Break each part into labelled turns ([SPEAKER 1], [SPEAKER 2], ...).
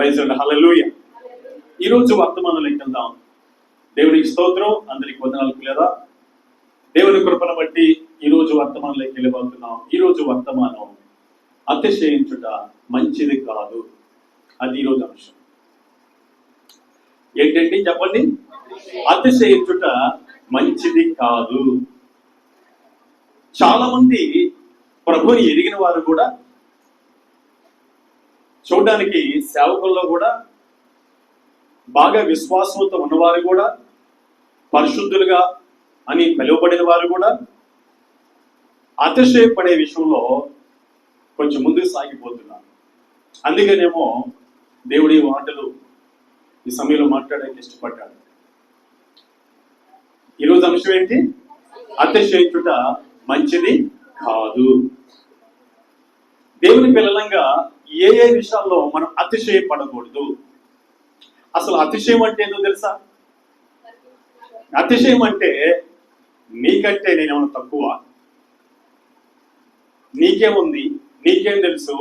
[SPEAKER 1] హల్లెలూయా. ఈరోజు వర్తమానంలోకి వెళ్దాం. దేవునికి స్తోత్రం. అందరికి వందనాలు లేదా దేవుని కృపను బట్టి ఈరోజు వర్తమానంలోకి వెళ్ళిపోతున్నాం. ఈరోజు వర్తమానం అతిశయించుట మంచిది కాదు. అది ఈరోజు అంశం. ఏంటండి చెప్పండి? అతిశయించుట మంచిది కాదు. చాలా మంది ప్రభుని ఎరిగిన వారు కూడా, చూడడానికి సేవకుల్లో కూడా, బాగా విశ్వాసంతో ఉన్నవారు కూడా, పరిశుద్ధులుగా అని పిలువబడిన వారు కూడా అతిశయపడే విషయంలో కొంచెం ముందుకు సాగిపోతున్నారు. అందుకనేమో దేవుడి మాటలు ఈ సమయంలో మాట్లాడడానికి ఇష్టపడ్డాడు. ఈరోజు అంశం ఏంటి? అతిశయించుట మంచిది కాదు. దేవుని పిల్లలంగా ఏ విషయాల్లో మనం అతిశయపడకూడదు. అసలు అతిశయం అంటే ఏంటో తెలుసా? అతిశయం అంటే నీకంటే నేనేమన్నా తక్కువ, నీకేముంది, నీకేం తెలుసు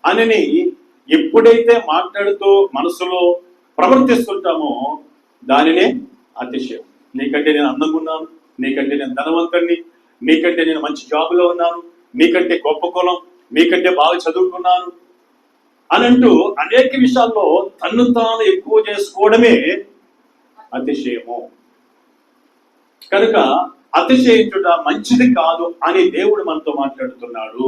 [SPEAKER 1] అని ఎప్పుడైతే మాట్లాడుతూ మనసులో ప్రవర్తిస్తుంటామో దానినే అతిశయం. నీకంటే నేను అందంగా ఉన్నాను, నీకంటే నేను ధనవంతుడిని, నీకంటే నేను మంచి జాబులో ఉన్నాను, నీకంటే గొప్ప కులం, నీకంటే బాగా చదువుకున్నాను అని అంటూ అనేక విషయాల్లో తన్ను తాను ఎక్కువ చేసుకోవడమే అతిశయము. కనుక అతిశయించుట మంచిది కాదు అని దేవుడు మనతో మాట్లాడుతున్నాడు.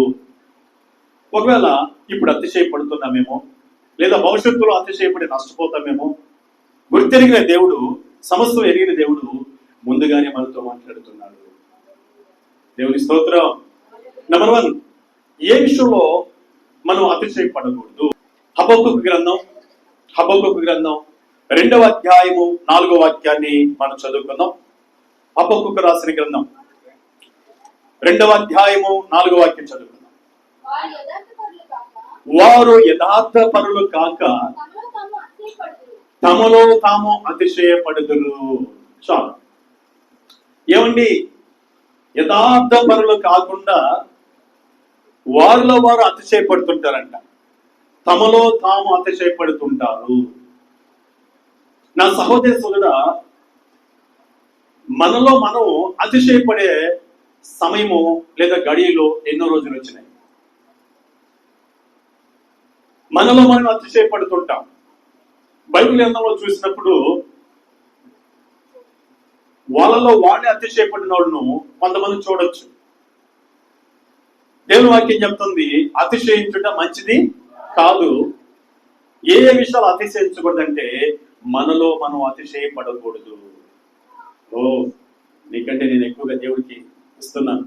[SPEAKER 1] ఒకవేళ ఇప్పుడు అతిశయపడుతున్నామేమో, లేదా భవిష్యత్తులో అతిశయపడి నష్టపోతామేమో, గుర్తెరిగిన దేవుడు, సమస్తం ఎరిగిన దేవుడు ముందుగానే మనతో మాట్లాడుతున్నాడు. దేవుని స్తోత్రం. నెంబర్ 1, ఏ విషయంలో మనం అతిశయపడకూడదు? హబక్కూకు గ్రంథం 2వ అధ్యాయము 4వ వాక్యాన్ని మనం చదువుకుందాం. హబక్కూకు రాసిన గ్రంథం 2వ అధ్యాయము 4వ వాక్యం చదువుకుందాం. వారు యథార్థ పరులు కాక తమలో తాము అతిశయపడుదురు. చాలు. ఏమండి? యథార్థ పరులు కాకుండా వారిలో వారు అతిశయపడుతుంటారంట. తమలో తాము అతిశయపడుతుంటారు. నా సహోదర సోదరుడా, మనలో మనం అతిశయపడే సమయము లేదా గడియలో ఎన్నో రోజులు వచ్చినాయి. మనలో మనం అతిశయపడుతుంటాం. బైబిల్ గ్రంథంలో చూసినప్పుడు వాళ్ళలో వాళ్ళే అతిశయపడిన వాళ్ళను కొంతమంది చూడొచ్చు. దేవుని వాక్యం చెప్తుంది అతిశయించుట మంచిది కాదు. ఏ విషయాలు అతిశయించకూడదంటే మనలో మనం అతిశయపడకూడదు. నీకంటే నేను ఎక్కువగా దేవుడికి ఇస్తున్నాను,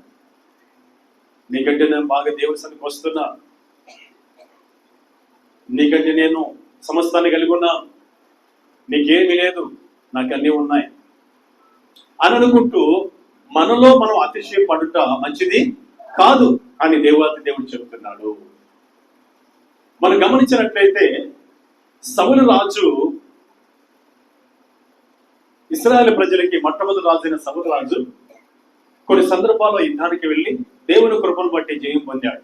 [SPEAKER 1] నీకంటే నేను బాగా దేవుడి సన్నిధికి వస్తున్నా, నీకంటే నేను సమస్తాన్ని కలిగి ఉన్నాను, నీకేమీ లేదు, నాకు అన్నీ ఉన్నాయి అని అనుకుంటూ మనలో మనం అతిశయపడుట మంచిది కాదు అని దేవుడు చెబుతున్నాడు. మనం గమనించినట్లయితే సౌలు రాజు, ఇశ్రాయేలు ప్రజలకి మొట్టమొదటి రాజు అయిన సౌలు రాజు కొన్ని సందర్భాల్లో యుద్ధానికి వెళ్ళి దేవుని కృపను బట్టి జయం పొందాడు.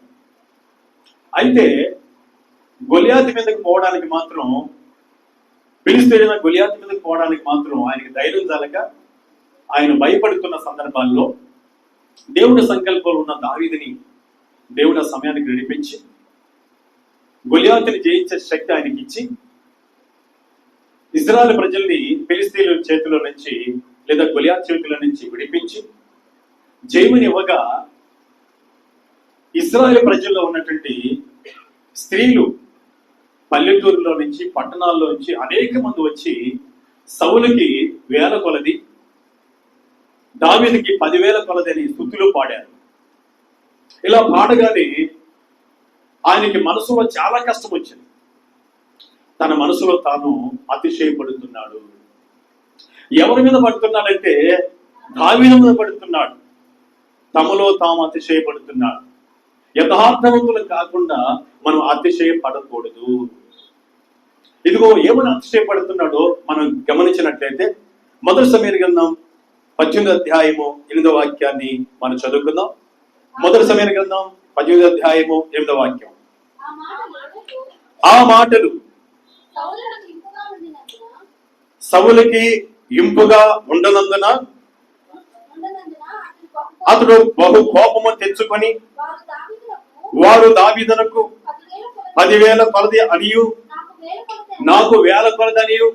[SPEAKER 1] అయితే గొలియాతు మీదకి పోవడానికి మాత్రం, ఫిలిష్తీయుడైన గొలియాతు మీదకి పోవడానికి మాత్రం ఆయనకి ధైర్యం చాలక ఆయన భయపడుతున్న సందర్భాల్లో దేవుడి సంకల్పంలో ఉన్న దావీదుని దేవుడు ఆ సమయానికి నడిపించి గొలియాతుని జయించే శక్తి ఆయనకి ఇచ్చి ఇశ్రాయేలు ప్రజల్ని ఫిలిష్తీయుల చేతిలో నుంచి లేదా గొలియాతు చేతిలో నుంచి విడిపించి జయముని ఇవ్వగా ఇశ్రాయేలు ప్రజల్లో ఉన్నటువంటి స్త్రీలు పల్లెటూరులో నుంచి, పట్టణాల్లో నుంచి అనేక మంది వచ్చి సౌలుకి 1000 కొలది, దావీదుకి 10,000 కొలది అని స్తుతులు పాడారు. ఇలా పాడగానే ఆయనకి మనసులో చాలా కష్టం వచ్చింది. తన మనసులో తాను అతిశయపడుతున్నాడు. ఎవరి మీద పడుతున్నాడంటే దావీదు మీద పడుతున్నాడు. తమలో తాము అతిశయపడుతున్నాడు. యథార్థవంతులు కాకుండా మనం అతిశయపడకూడదు. ఇదిగో ఏమని అతిశయపడుతున్నాడో మనం గమనించినట్లయితే మొదటి సమూయేలు గ్రంథం 18వ అధ్యాయము 8వ వాక్యాన్ని మనం చదువుకుందాం. మొదటి సమూయేలు గ్రంథం 18వ అధ్యాయము 8వ వాక్యం. ఆ మాటలు సౌలుకి ఇంపుగా ఉండనందున అతడు బహు కోపము తెచ్చుకొని వారు దావీదునకు 10,000 కొలది అనియు నాకు 1,000 కొలది అనియు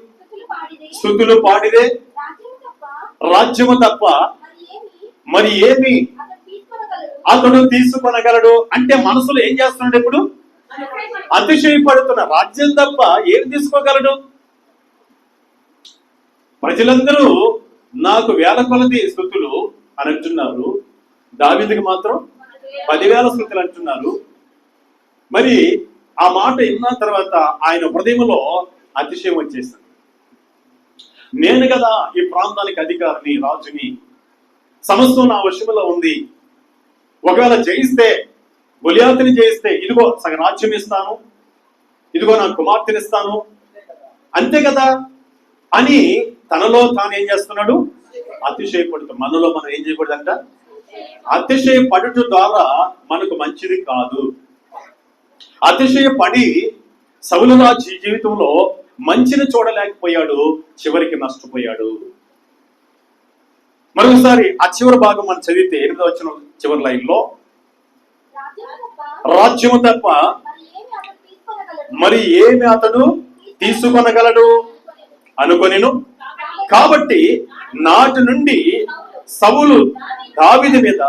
[SPEAKER 1] స్తుతులు పాడిదే రాజ్యము తప్ప మరి ఏమి అతడు తీసుకొనగలడు. అంటే మనసులో ఏం చేస్తున్నాడు? ఇప్పుడు అతిశయపడుతున్న రాజ్యం తప్ప ఏం తీసుకోగలడు? ప్రజలందరూ నాకు 1,000 కొలది స్తుతులు అని అంటున్నారు, దావీదుకి మాత్రం 10,000 స్తుతులు అంటున్నారు. మరి ఆ మాట విన్న తర్వాత ఆయన హృదయంలో అతిశయం వచ్చేసింది. నేను కదా ఈ ప్రాంతానికి అధికారిని, రాజుని, సమస్తం నా వశములో ఉంది. ఒకవేళ జయిస్తే, గొలియాతుని జయిస్తే ఇదిగో సగ రాజ్యం ఇస్తాను, ఇదిగో నా కుమార్తెని ఇస్తాను, అంతే కదా అని తనలో తాను ఏం చేస్తున్నాడు? అతిశయపడుతూ. మనలో మనం ఏం చేయకూడదంట? అతిశయపడుట ద్వారా మనకు మంచిది కాదు. అతిశయపడి సౌలు రాజు జీవితంలో మంచిని చూడలేకపోయాడు, చివరికి నష్టపోయాడు. మరొకసారి ఆ చివరి భాగం మనం చదివితే 8వ వచనం చివరి లైన్లో, రాజ్యము తప్ప మరి ఏమి అతడు తీసుకొనగలడు అనుకొనెను. కాబట్టి నాటి నుండి సౌలు దావీదు మీద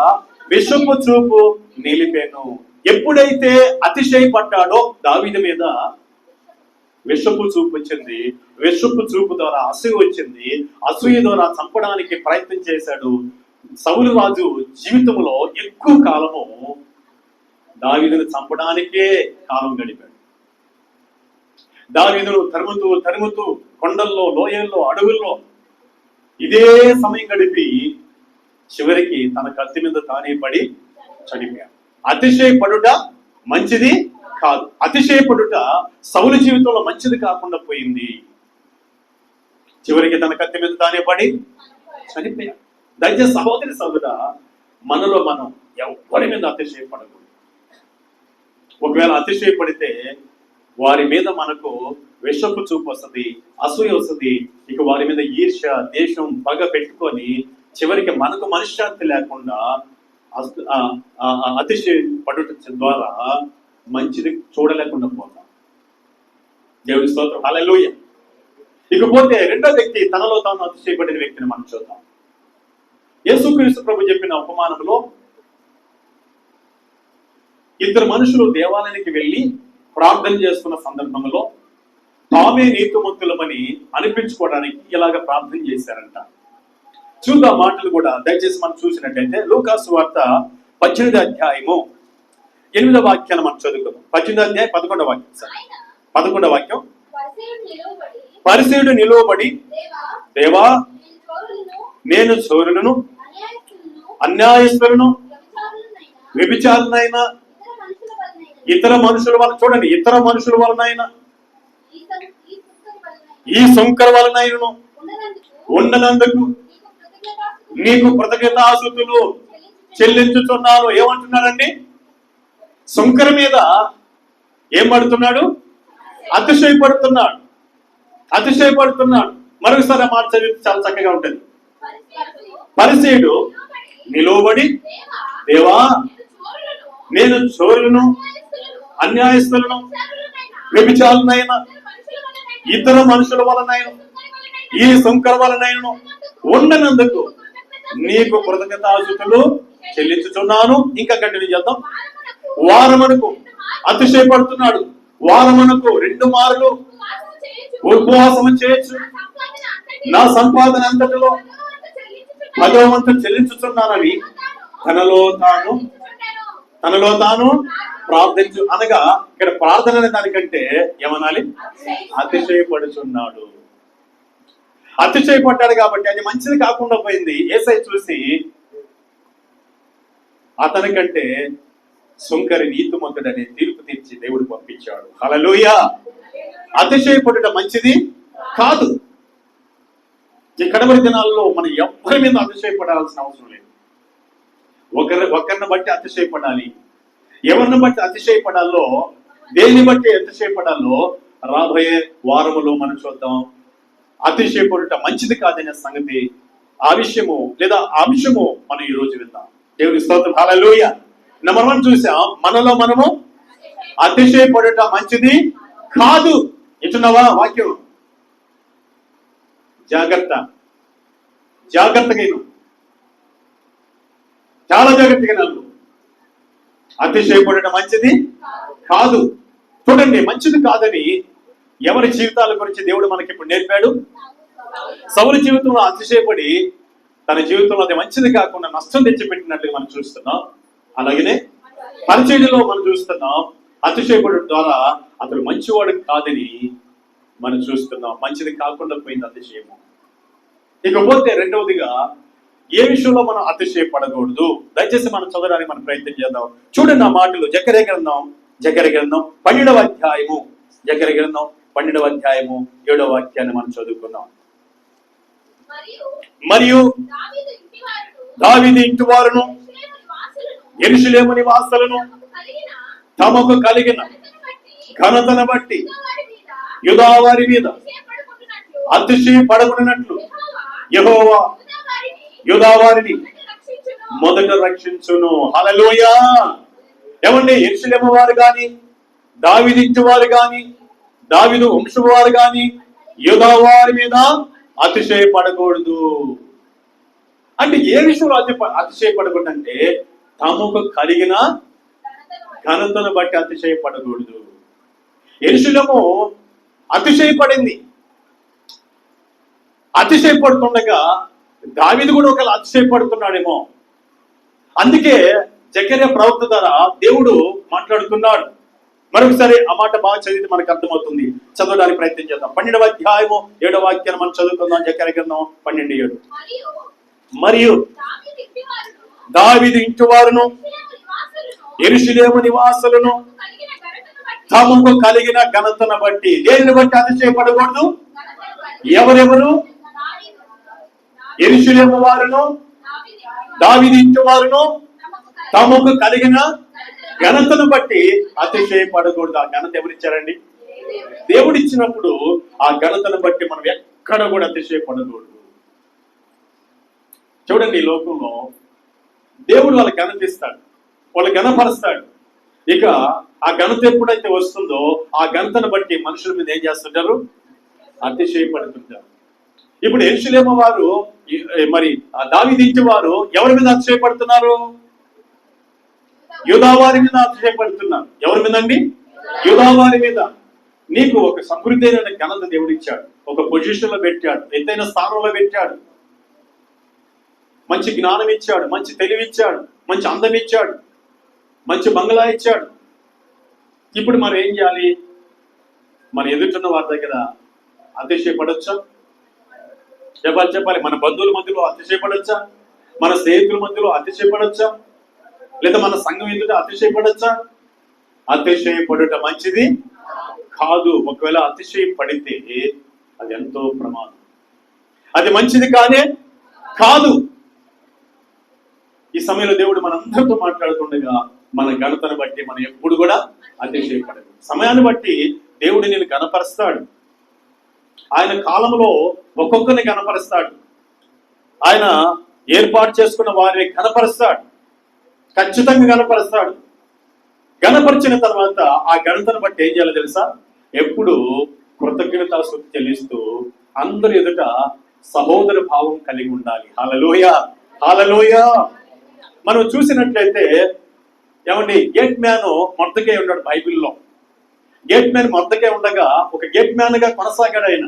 [SPEAKER 1] విషపు చూపు నిలిపెను. ఎప్పుడైతే అతిశయపడ్డాడో దావీదు మీద విషపు చూపు వచ్చింది. విషపు చూపు ద్వారా అసూయ వచ్చింది. అసూయ ద్వారా చంపడానికి ప్రయత్నం చేశాడు. సౌలు రాజు జీవితంలో ఎక్కువ కాలము దావీదును చంపడానికే కాలం గడిపాడు. దావీదును తరుముతూ తరుముతూ కొండల్లో, లోయల్లో, అడవుల్లో ఇదే సమయం గడిపి చివరికి తన కత్తి మీద తానే పడి చనిపోయాడు. అతిశయపడుట మంచిది కాదు. అతిశయపడుట సౌలు జీవితంలో మంచిది కాకుండా పోయింది. చివరికి తన కత్తి మీద తానే పడి చనిపోయాడు. దయచేసి సహోదరి సహోదరా, మనలో మనం ఎవరి మీద అతిశయపడకూడదు. ఒకవేళ అతిశయపడితే వారి మీద మనకు విషపు చూపు వస్తుంది, అసూయ వస్తుంది. ఇక వారి మీద ఈర్ష్య, దేశం, పగ పెట్టుకొని చివరికి మనకు మనశ్శాంతి లేకుండా అతిశయపడుట ద్వారా మంచిది చూడలేకుండా పోతాం. దేవుని స్తోత్రం, హల్లెలూయా. ఇకపోతే రెండో వ్యక్తి, తనలో తాను అతిశయపడిన వ్యక్తిని మనం చూద్దాం. యేసుక్రీస్తు ప్రభు చెప్పిన ఉపమానంలో ఇద్దరు మనుషులు దేవాలయానికి వెళ్ళి ప్రార్థన చేస్తున్న సందర్భంలో తామే నీతిమంతులమని అనిపించుకోవడానికి ఇలాగ ప్రార్థన చేశారంట. చూద్దాం మాటలు కూడా దయచేసి మనం చూసినట్లయితే లూకా సువార్త 18వ అధ్యాయము 8వ వాక్యాన్ని మనం చదువుకుందాం. 18వ అధ్యాయం 11వ వాక్యం సార్. 11వ వాక్యం, పరిసయ్యుడు నిలువబడి, దేవా నేను చోరులను, అన్యాయస్తులను, వ్యభిచారులనైనా ఇతర మనుషుల వల్ల, చూడండి, ఇతర మనుషుల వలనైనా, ఈ సుంకర వలనైనను ఉండనందుకు నీకు కృతజ్ఞతాస్తుతులు చెల్లించుతున్నాను. ఏమంటున్నాడండి? సుంకర మీద ఏం పడుతున్నాడు? అతిశయపడుతున్నాడు. అతిశయపడుతున్నాడు. మరొకసారి మాట చదివితే చాలా చక్కగా ఉంటుంది. పరిసయ్యుడు నిలువబడి, దేవా నేను చోరులను, అన్యాయస్తులను, వ్యభిచారులనైనా, ఇతర మనుషుల వలనైనా, ఈ సుంకర వలనైనా ఉండనందుకు నీకు కృతజ్ఞతాస్తుతులు చెల్లించుచున్నాను. ఇంకా కంటిన్యూ చేద్దాం. వారమునకు అతిశయపడుతున్నాడు. వారమునకు 2 మార్లు ఉపవాసము చేయొచ్చు, నా సంపాదన అంతటిలో 10వ వంతు చెల్లించుచున్నానని తనలో తాను ప్రార్థించు. అనగా ఇక్కడ ప్రార్థన అనే దానికంటే ఏమనాలి? అతిశయపడుచున్నాడు. అతిశయపడ్డాడు కాబట్టి అది మంచిది కాకుండా పోయింది. యేసయ్య చూసి అతనికంటే సుంకరి నీతిమంతుడనే తీర్పు తీర్చి దేవుడు పంపించాడు. హల్లెలూయా. అతిశయపడుట మంచిది కాదు. ఈ కడవరి దినాల్లో మనం ఎవరి మీద అతిశయపడాల్సిన అవసరం లేదు. ఒకరిని బట్టి అతిశయపడాలి. ఎవరిని బట్టి అతిశయపడాలో, దేన్ని బట్టి అతిశయపడాలో రాబోయే వారములో మనం చూద్దాం. అతిశయపడుట మంచిది కాదనే సంగతి, ఆ విషయము లేదా ఆ అంశము మనం ఈ రోజు విందాం. దేవుని స్తోత్రం. హల్లెలూయా. నెంబర్ 1 చూసాం, మనలో మనము అతిశయపడుట మంచిది కాదు. వింటున్నావా వాక్యం? జాగ్రత్తగా చాలా జాగ్రత్తగా నన్ను. అతిశయపడటం మంచిది కాదు. చూడండి, మంచిది కాదని ఎవరి జీవితాల గురించి దేవుడు మనకి ఇప్పుడు నేర్పాడు? సౌలు జీవితంలో అతిశయపడి తన జీవితంలో అది మంచిది కాకుండా నష్టం తెచ్చిపెట్టినట్లుగా మనం చూస్తున్నాం. అలాగనే పరిచర్యలో మనం చూస్తున్నాం, అతిశయపడడం ద్వారా అతడు మంచివాడు కాదని మనం చూస్తున్నాం. మంచిది కాకుండా పోయింది అతిశయము. ఇకపోతే రెండవదిగా, ఏ విషయంలో మనం అతిశయపడకూడదు? దయచేసి మనం చదవడానికి మనం ప్రయత్నం చేద్దాం. చూడండి ఆ మాటలు. జకర్యా గ్రంథం 12వ అధ్యాయము, జకర్యా గ్రంథం 12వ అధ్యాయము 7వ వాక్యాన్ని మనం చదువుకుందాం. మరియు దావీదు ఇంటి వారును యెరూషలేము నివాసులను తమకు కలిగిన ఘనతను బట్టి యూదా వారి మీద అతిశయపడకున్నట్లు యెహోవా యూదా వారిని మొదట రక్షించును. హల్లెలూయా. ఏమండి, యెరూషలేము వారు గాని, దావీదు ఇంటి వారు గాని, దావీదు వంశము వారు గాని యూదా వారి మీద అతిశయపడకూడదు. అంటే ఏ విషయంలో అతిశయపడకూడదు అంటే, తమకు కలిగిన ఘనతను బట్టి అతిశయపడకూడదు. యెరూషలేము అతిశయపడింది. అతిశయపడుతుండగా దావీదు కూడా ఒకవేళ అతిశయపడుతున్నాడేమో. అందుకే జకర్యా ప్రవక్త ద్వారా దేవుడు మాట్లాడుతున్నాడు. మరొకసారి ఆ మాట బాగా చదివితే మనకు అర్థమవుతుంది. చదవడానికి ప్రయత్నం చేద్దాం. 12వ అధ్యాయము 7వ వాక్యాన్ని మనం చదువుకుందాం. జకర్యా గ్రంథం 12:7. మరియు దావీదు ఇంటి వారును యెరూషలేము నివాసులను తమకు కలిగిన ఘనతను బట్టి, దేనిని బట్టి అతిశయపడకూడదు? ఎవరెవరు? యెరూషలేము వారును దావీదు ఇంటి వారును తమకు కలిగిన ఘనతను బట్టి అతిశయపడకూడదు. ఆ ఘనత ఎవరిచ్చారండి? దేవుడు ఇచ్చినప్పుడు ఆ ఘనతను బట్టి మనం ఎక్కడ కూడా అతిశయపడకూడదు. చూడండి, ఈ లోకంలో దేవుడు వాళ్ళకి ఘనత ఇస్తాడు, వాళ్ళు ఘనపరుస్తాడు. ఇక ఆ ఘనత ఎప్పుడైతే వస్తుందో ఆ ఘనతను బట్టి మనుషుల మీద ఏం చేస్తుంటారు? అతిశయపడుతుంటారు. ఇప్పుడు యెరూషలేము వారు, మరి దావీదు ఇంటి వారు ఎవరి మీద అతిశయపడుతున్నారు? యూదా వారి మీద అతిశయపడుతున్నారు. ఎవరి మీద అండి? యూదా వారి మీద. నీకు ఒక సమృద్ధి అయిన ఘనత దేవుడు ఇచ్చాడు, ఒక పొజిషన్ లో పెట్టాడు, ఎత్తైన స్థానంలో పెట్టాడు, మంచి జ్ఞానం ఇచ్చాడు, మంచి తెలివి ఇచ్చాడు, మంచి అందం ఇచ్చాడు, మంచి బంగ్లా ఇచ్చాడు. ఇప్పుడు మనం ఏం చేయాలి? మన ఎదుటిన్న వారి దగ్గర అతిశయపడొచ్చా? చెప్పాలి. మన బంధువుల మధ్యలో అతిశయపడొచ్చా? మన స్నేహితుల మధ్యలో అతిశయపడొచ్చా? లేదా మన సంఘం ఎదుట అతిశయపడొచ్చా? అతిశయపడుట మంచిది కాదు. ఒకవేళ అతిశయపడితే అది ఎంతో ప్రమాదం. అది మంచిది కాదు. ఈ సమయంలో దేవుడు మనందరితో మాట్లాడుతుండగా మన ఘనతను బట్టి మనం ఎప్పుడు కూడా అతిశయపడదు. సమయాన్ని బట్టి దేవుడు నేను గణపరుస్తాడు. ఆయన కాలంలో ఒక్కొక్కరిని గణపరుస్తాడు. ఆయన ఏర్పాటు చేసుకున్న వారిని గణపరుస్తాడు, ఖచ్చితంగా గణపరుస్తాడు. గణపరిచిన తర్వాత ఆ ఘనతను బట్టి ఏం చేయాలో తెలుసా? ఎప్పుడు కృతజ్ఞతాస్తుతి చెల్లిస్తూ అందరి ఎదుట సహోదర భావం కలిగి ఉండాలి. హల్లెలూయా, హల్లెలూయా. మనం చూసినట్లయితే ఏమండి, గేట్ మ్యాన్ మొర్దెకై ఉన్నాడు బైబిల్లో. గేట్ మ్యాన్ మొర్దెకై ఉండగా ఒక గేట్ మ్యాన్ గా కొనసాగాడు ఆయన.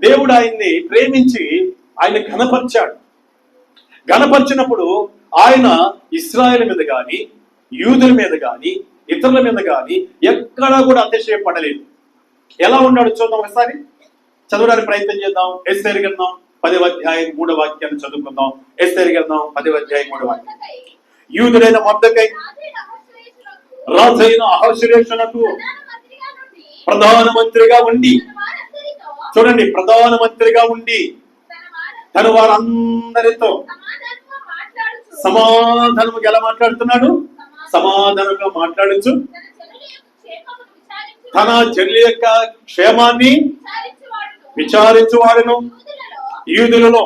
[SPEAKER 1] దేవుడు ఆయన్ని ప్రేమించి ఆయన ఘనపరిచాడు. ఘనపరిచినప్పుడు ఆయన ఇశ్రాయేలు మీద గాని, యూదుల మీద గాని, ఇతరుల మీద గాని ఎక్కడా కూడా అతిశయపడలేదు. ఎలా ఉన్నాడు చూద్దాం ఒకసారి. చదవడానికి ప్రయత్నం చేద్దాం. ఎస్తేరు గ్రంథం 10వ అధ్యాయం 3వ వాక్యాన్ని చదువుకుందాం. ఎస్తేరు గ్రంథం 10వ అధ్యాయం 3వ వాక్యం. యూదుడైన మొర్దెకై రాజైన అహష్వేరోషునకు ప్రధానమంత్రిగా ఉండి, చూడండి, ప్రధానమంత్రిగా ఉండి తను వారందరితో సమాధానముగా ఎలా మాట్లాడుతున్నాడు? సమాధానంగా మాట్లాడచ్చు. తన జనుల యొక్క క్షేమాన్ని విచారించువాడును, యూదులలో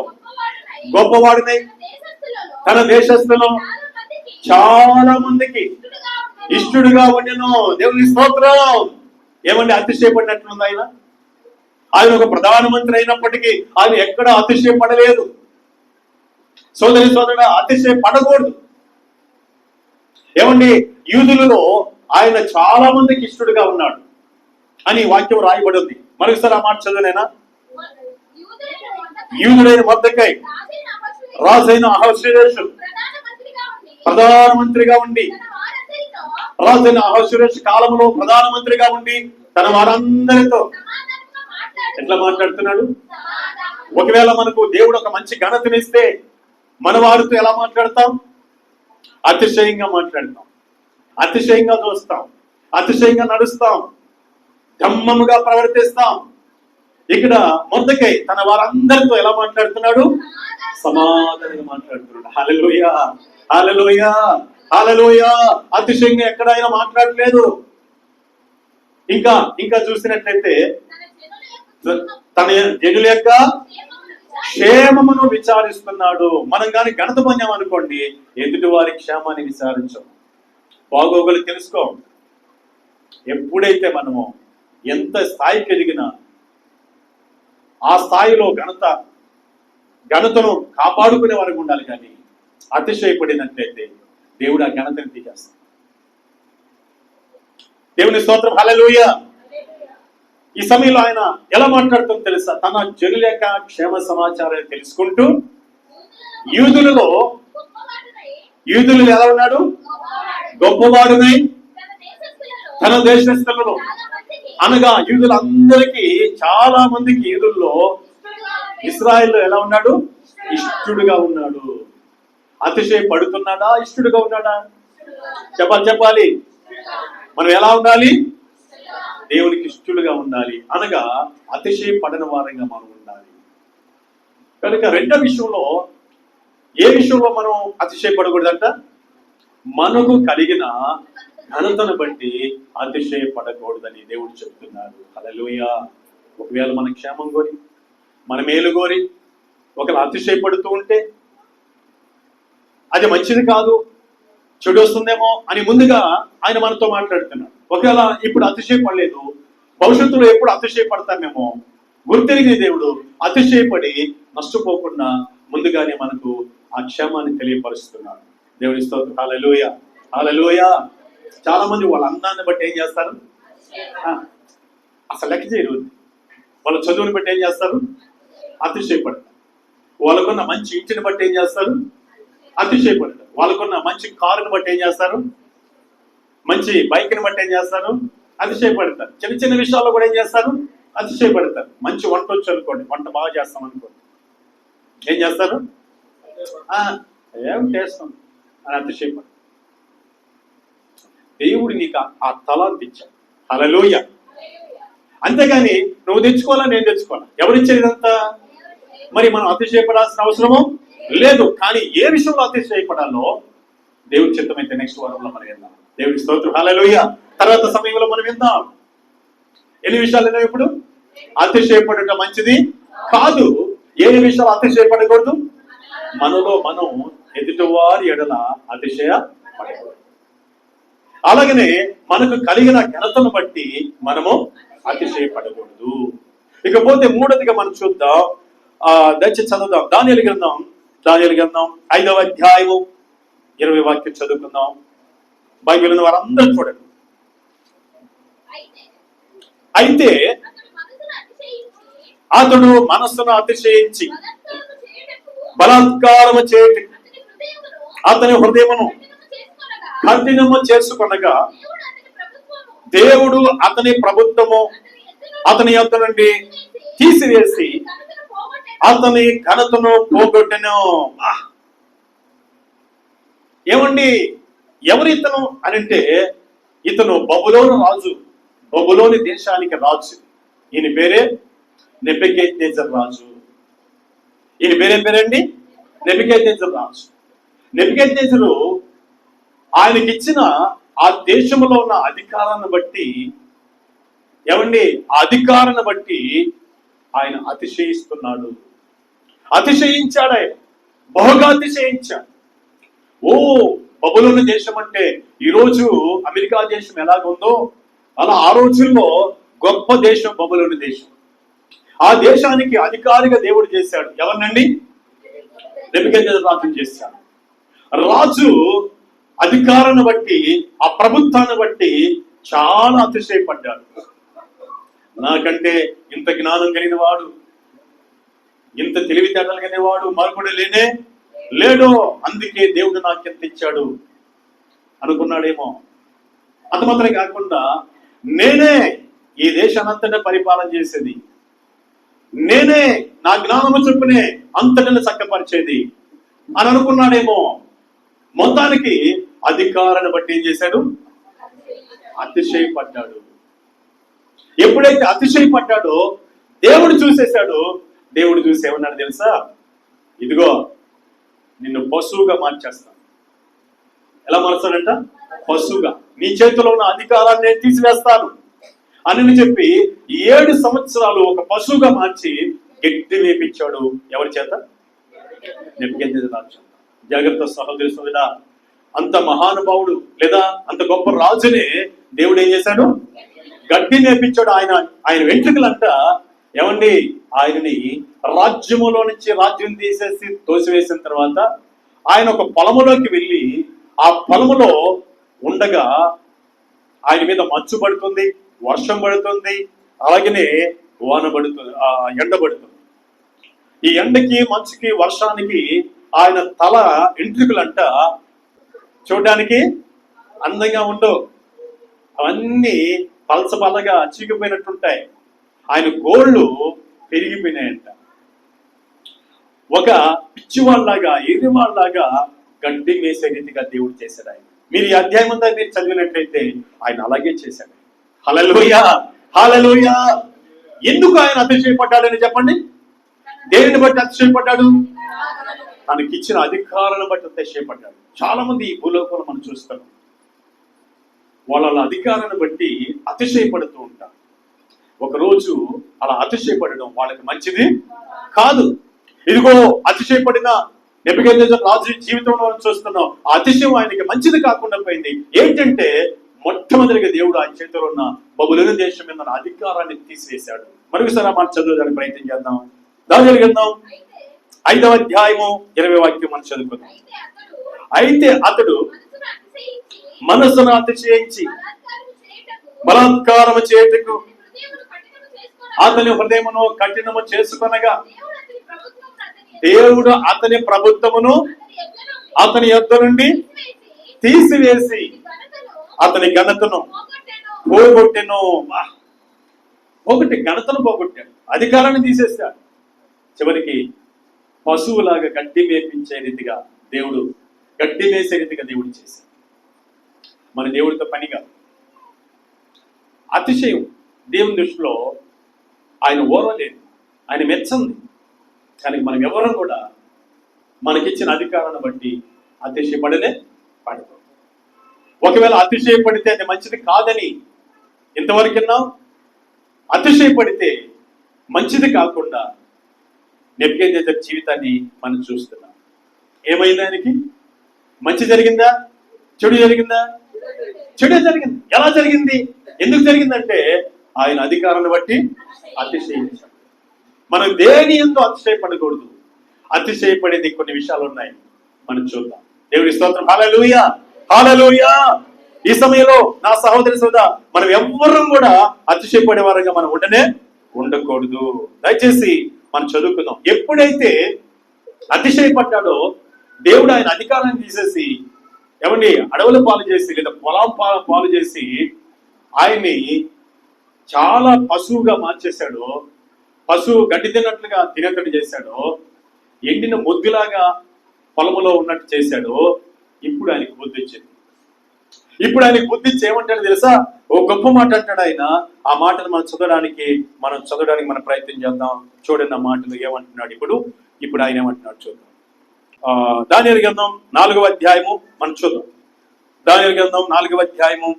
[SPEAKER 1] గొప్పవాడినై తన దేశస్థులను చాలా మందికి ఇష్టడుగా ఉండెను. దేవుని స్తోత్రం. ఏమండి, అతిశయపడినట్లుంది ఆయన. ఆయన ఒక ప్రధానమంత్రి అయినప్పటికీ ఆయన ఎక్కడ అతిశయపడలేదు. సోదరి సోదరుడు, అతిశయపడకూడదు. ఏమండి, యూదులలో ఆయన చాలా మందికి ఇష్టడుగా ఉన్నాడు అని వాక్యం రాయబడి ఉంది. మరొకసారి ఆ మాట చదువునేనా? యూదుడైన మొర్దెకై రాజైన అహష్వేరోషు ప్రధానమంత్రిగా ఉండి, రాజైన అహష్వేరోషు కాలంలో ప్రధానమంత్రిగా ఉండి తన వారందరితో ఎట్లా మాట్లాడుతున్నాడు? ఒకవేళ మనకు దేవుడు ఒక మంచి ఘనతనిస్తే మన వారితో ఎలా మాట్లాడతాం? అతిశయంగా మాట్లాడతాం, అతిశయంగా చూస్తాం, అతిశయంగా నడుస్తాం, ధమ్మముగా ప్రవర్తిస్తాం. ఇక్కడ మొర్దెకై తన వారందరితో ఎలా మాట్లాడుతున్నాడు? సమాధానంగా మాట్లాడుతున్నాడు. హల్లెలూయా, హల్లెలూయా, హల్లెలూయా. అతిశయంగా ఎక్కడ ఆయన మాట్లాడలేదు. ఇంకా చూసినట్లయితే తన జనుల యొక్క క్షేమమును విచారిస్తున్నాడు. మనం కానీ ఘనత పొందాం అనుకోండి, ఎదుటి వారి క్షేమాన్ని విచారించం, బాగోగులు తెలుసుకో. ఎప్పుడైతే మనము ఎంత స్థాయికి ఎదిగినా ఆ స్థాయిలో ఘనతను కాపాడుకునే వరకు ఉండాలి. కానీ అతిశయపడినట్లయితే దేవుడు ఆ ఘనతను తీసేస్తాడు. దేవుని స్తోత్రం. హల్లెలూయా. ఈ సమయంలో ఆయన ఎలా మాట్లాడుతుందో తెలుసా? తన జనుల యొక్క క్షేమ సమాచారాన్ని తెలుసుకుంటూ యూదులలో ఎలా ఉన్నాడు? గొప్పవాడునై తన దేశస్థులలో, అనగా యూదులందరికీ చాలా మందికి యూదుల్లో ఇశ్రాయేల్లో ఎలా ఉన్నాడు? ఇష్టడుగా ఉన్నాడు. అతిశయపడుతున్నాడా? ఇష్టడుగా ఉన్నాడా? చెప్పాలి. మనం ఎలా ఉండాలి? దేవునికి ఇష్టలుగా ఉండాలి, అనగా అతిశయపడని వారంగా మనం ఉండాలి. కనుక రెండో విషయంలో, ఏ విషయంలో మనం అతిశయపడకూడదంట? మనకు కలిగిన ఘనతను బట్టి అతిశయపడకూడదని దేవుడు చెప్తున్నాడు. హల్లెలూయా. ఒకవేళ మన క్షేమం కోరి, మన మేలు కోరి ఒకవేళ అతిశయపడుతూ ఉంటే అది మంచిది కాదు, చెడు వస్తుందేమో అని ముందుగా ఆయన మనతో మాట్లాడుతున్నాడు. ఒకవేళ ఇప్పుడు అతిశయపడలేదు, భవిష్యత్తులో ఎప్పుడు అతిశయపడతామేమో గుర్తెరిగిన దేవుడు అతిశయపడి నష్టపోకుండా ముందుగానే మనకు ఆ క్షేమాన్ని తెలియపరుస్తున్నాడు. దేవుని స్తోత్రం. హల్లెలూయా, హల్లెలూయా. చాలా మంది వాళ్ళ అందాన్ని బట్టి ఏం చేస్తారు? అసలు లెక్క చేయరు. వాళ్ళ చదువుని బట్టి ఏం చేస్తారు? అతిశయపడతారు. వాళ్ళకున్న మంచి ఇంటిని బట్టి ఏం చేస్తారు? అతిశయపడతారు. వాళ్ళకున్న మంచి కారుని బట్టి ఏం చేస్తారు? మంచి బైక్ని బట్టి ఏం చేస్తారు? అతిశయపడతారు. చిన్న చిన్న విషయాల్లో కూడా ఏం చేస్తారు? అతిశయపడతారు. మంచి వంట వచ్చు అనుకోండి, వంట బాగా చేస్తాం అనుకోండి, ఏం చేస్తారు? ఏం చేస్తాం అని అతిశయపడతారు. దేవుడు నీకు ఆ తలాంతి ఇచ్చాడు. హల్లెలూయా. అంతేగాని నువ్వు తెచ్చుకోవాలా, నేను తెచ్చుకోవాలా? ఎవరిచ్చారు ఇదంతా? మరి మనం అతిశయపడాల్సిన అవసరము లేదు. కానీ ఏ విషయంలో అతిశయపడాలో దేవుడి చిత్తమైతే నెక్స్ట్ వారంలో మనం విందాం. దేవుడి స్తోత్రం. హల్లెలూయా. తర్వాత సమయంలో మనం విందాం. ఎన్ని విషయాలు విన్నాం ఇప్పుడు? అతిశయపడటం మంచిది కాదు. ఏ విషయాలు అతిశయపడకూడదు? మనలో మనం ఎదుటివారి ఎడల అతిశయపడకూడదు. అలాగనే మనకు కలిగిన ఘనతను బట్టి మనము అతిశయపడకూడదు. ఇకపోతే మూడోదిగా మనం చూద్దాం, దయచేసి చదువుదాం. దానియేలు గ్రంథం 5వ అధ్యాయము 20 వాక్యం చదువుకుందాం. బైబిల్ ఉన్న వారందరూ చూడండి. అయితే అతడు మనస్సును అతిశయించి బలాత్కారము చేయటి అతని హృదయమును కఠినము చేసుకొనగా దేవుడు అతని ప్రభుత్వము అతని యొద్ద నుండి తీసివేసి అతని ఘనతను పోగొట్టెను. ఏమండి, ఎవరు ఇతను అని అంటే, ఇతను బబులోను రాజు, బబులోని దేశానికి రాజు. ఈయన పేరే నెబుకద్నెజర్ రాజు. ఈయన పేరేంటి? నెబుకద్నెజర్ రాజు. నెబుకద్నెజరు ఆయనకిచ్చిన ఆ దేశంలో ఉన్న అధికారాన్ని బట్టి ఏమండి ఆ అధికారాన్ని బట్టి ఆయన అతిశయిస్తున్నాడు. అతిశయించాడు, ఆయన బహుగా అతిశయించాడు. ఓ బబులోను దేశం అంటే ఈరోజు అమెరికా దేశం ఎలాగుందో అలా ఆ రోజుల్లో గొప్ప దేశం బబులోను దేశం. ఆ దేశానికి అధికారిగా దేవుడు చేశాడు ఎవరినండి? నెబుకద్నెజరు చేశాడు. రాజు అధికారాన్ని బట్టి ఆ ప్రభుత్వాన్ని బట్టి చాలా అతిశయపడ్డాడు. నాకంటే ఇంత జ్ఞానం కలిగిన వాడు, ఇంత తెలివితేటలు కలిగిన వాడు మరొకడు లేనే లేడో, అందుకే దేవుడు నాకెంత ఇచ్చాడు అనుకున్నాడేమో. అంత మాత్రమే కాకుండా నేనే ఈ దేశానంతటా పరిపాలన చేసేది, నేనే నా జ్ఞానము చొప్పునే అంతటను చక్కపరిచేది అని అనుకున్నాడేమో. మొత్తానికి అధికారాన్ని బట్టి ఏం చేశాడు? అతిశయపడ్డాడు. ఎప్పుడైతే అతిశయపడ్డాడో దేవుడు చూసేశాడు. దేవుడు చూసి ఏమన్నాడు తెలుసా? ఇదిగో నిన్ను పశువుగా మార్చేస్తాను. ఎలా మార్చాడంట? పశువుగా. నీ చేతిలో ఉన్న అధికారాన్ని నేను తీసివేస్తాను అని చెప్పి 7 సంవత్సరాలు ఒక పశువుగా మార్చి గడ్డి వేపించాడు. ఎవరి చేత? నెబుకద్నెజరు రాజు చేత. జాగ్రత్త సహోదరి సోదరుడా, అంత మహానుభావుడు లేదా అంత గొప్ప రాజునే దేవుడు ఏం చేశాడు? గడ్డి నేర్పించాడు. ఆయన వెంట్రుకలంట ఏమండి ఆయనని రాజ్యములో నుంచి రాజ్యం తీసేసి తోసివేసిన తర్వాత ఆయన ఒక పొలములోకి వెళ్ళి ఆ పొలములో ఉండగా ఆయన మీద మంచు పడుతుంది, వర్షం పడుతుంది, అలాగనే వాన పడుతుంది, ఎండ పడుతుంది. ఈ ఎండకి మంచుకి వర్షానికి ఆయన తల వెంట్రుకలంట చూడడానికి అందంగా ఉండవు, అవన్నీ పలసపలగా చీకిపోయినట్టుంటాయి. ఆయన గోళ్ళు పెరిగిపోయినాయంట. ఒక పిచ్చివాళ్ళలాగా ఎర్రివాళ్ళలాగా గడ్డి వేసే రీతిగా దేవుడు చేశాడు ఆయన. మీరు ఈ అధ్యాయం అంతా మీరు చదివినట్లయితే ఆయన అలాగే చేశాడు. హల్లెలూయా, హల్లెలూయా. ఎందుకు ఆయన అతిశయపడ్డాడని చెప్పండి? దేనిని బట్టి అతిశయపడ్డాడు? తనకిచ్చిన అధికారాన్ని బట్టి అతిశయపడ్డాడు. చాలా మంది ఈ భూలోకంలో మనం చూస్తాం, వాళ్ళ అధికారాన్ని బట్టి అతిశయపడుతూ ఉంటారు. ఒకరోజు అలా అతిశయపడడం వాళ్ళకి మంచిది కాదు. ఇదిగో అతిశయపడిన నెబుకద్నెజరు రాజు జీవితంలో చూస్తున్నాం. ఆ అతిశయం ఆయనకి మంచిది కాకుండా పోయింది. ఏంటంటే మొట్టమొదటిగా దేవుడు ఆయన చేతిలో ఉన్న బబులోను దేశం మీద ఉన్న అధికారాన్ని తీసివేశాడు. మరొకసారి మాట చదువుదానికి ప్రయత్నం చేద్దాం. దానియేలు గ్రంథం 5వ అధ్యాయము 20వ వాక్యం మనం చదువుకుందాం. అయితే అతడు మనసును అతిశయించి బలాత్కారము చేయుటకు అతని హృదయమును కఠినము చేసుకొనగా దేవుడు అతని ప్రభుత్వమును అతని యొద్ద నుండి తీసివేసి అతని ఘనతను పోగొట్టెను. ఒకటి ఘనతను పోగొట్టాడు, అధికారాన్ని తీసేస్తాడు. చివరికి పశువులాగా గడ్డి మేపించే రీతిగా దేవుడు, గడ్డి మేసే రీతిగా దేవుడు చేశాడు. మన దేవుడితో పనిగా అతిశయం దేవుని దృష్టిలో ఆయన ఓర్వలేదు, ఆయన మెచ్చింది. కానీ మనం ఎవరం కూడా మనకిచ్చిన అధికారాన్ని బట్టి అతిశయపడనే పడదు. ఒకవేళ అతిశయపడితే అది మంచిది కాదని ఇంతవరకు విన్నాం. అతిశయపడితే మంచిది కాకుండా నెబుకద్నెజరు జీవితాన్ని మనం చూస్తున్నాం. ఏమైంది? ఆయనకి మంచి జరిగిందా? చెడు జరిగిందా? చెడు జరిగింది. ఎలా జరిగింది? ఎందుకు జరిగిందంటే ఆయన అధికారాన్ని బట్టి అతిశయించాడు. మనం దేని ఎందు అతిశయపడకూడదు. అతిశయపడేది కొన్ని విషయాలు ఉన్నాయి, మనం చూద్దాం. దేవుడి స్తోత్రం. హల్లెలూయా, హల్లెలూయా. ఈ సమయంలో నా సహోదరి సోదరా, మనం ఎవ్వరం కూడా అతిశయపడే వారంగా మనం ఉండకూడదు. దయచేసి మనం చదువుకుందాం. ఎప్పుడైతే అతిశయపడ్డాడో దేవుడు ఆయన అధికారాన్ని తీసేసి ఏమండి అడవుల పాలు చేసి లేదా పొలం పాలు చేసి ఆయన్ని చాలా పశువుగా మార్చేశాడు. పశువు గడ్డి తిన్నట్లుగా తినేటట్టు చేశాడు. ఎండిన మొద్దులాగా పొలములో ఉన్నట్టు చేశాడు. ఇప్పుడు ఆయనకు బుద్ధి వచ్చింది. ఇప్పుడు ఆయనకు బుద్ధి ఇచ్చి ఏమంటాడు తెలుసా? ఓ గొప్ప మాట అంటాడు ఆయన. ఆ మాటను మనం చదవడానికి మనం ప్రయత్నం చేద్దాం. చూడండి ఆ మాటలు ఏమంటున్నాడు. ఇప్పుడు ఆయన ఏమంటున్నాడు చూద్దాం. దానియేలు గ్రంథం 4వ అధ్యాయము మనం చూద్దాం. దానియేలు గ్రంథం 4వ అధ్యాయము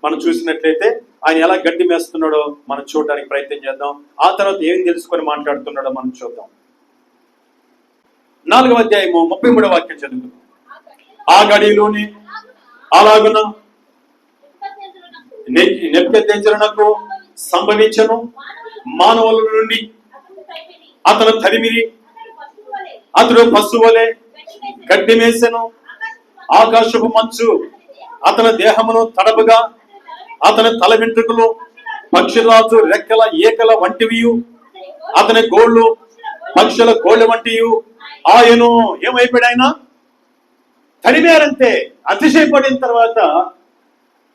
[SPEAKER 1] మనం చూసినట్లయితే ఆయన ఎలా గడ్డి మేస్తున్నాడో మనం చూడడానికి ప్రయత్నం చేద్దాం. ఆ తర్వాత ఏం తెలుసుకొని మాట్లాడుతున్నాడో మనం చూద్దాం. 4వ అధ్యాయము 33వ వాక్యం చదువుకుందాం. ఆ గడిలోనే అలాగున నెబుకద్నెజరునకు సంభవించను, మానవుల నుండి అతను తరిమిరి, అతడు పశువులే గడ్డి మేసెను, ఆకాశపు మంచు అతని దేహమును తడపగా, అతని తల వెంట్రుకలు పక్షిరాజు రెక్కల ఏకల వంటివి, అతని గోళ్ళు పక్షుల గోళ్ళ వంటివి. ఆయను ఏమైపోయాడు? ఆయన తరిమారంతే. అతిశయపడిన తర్వాత,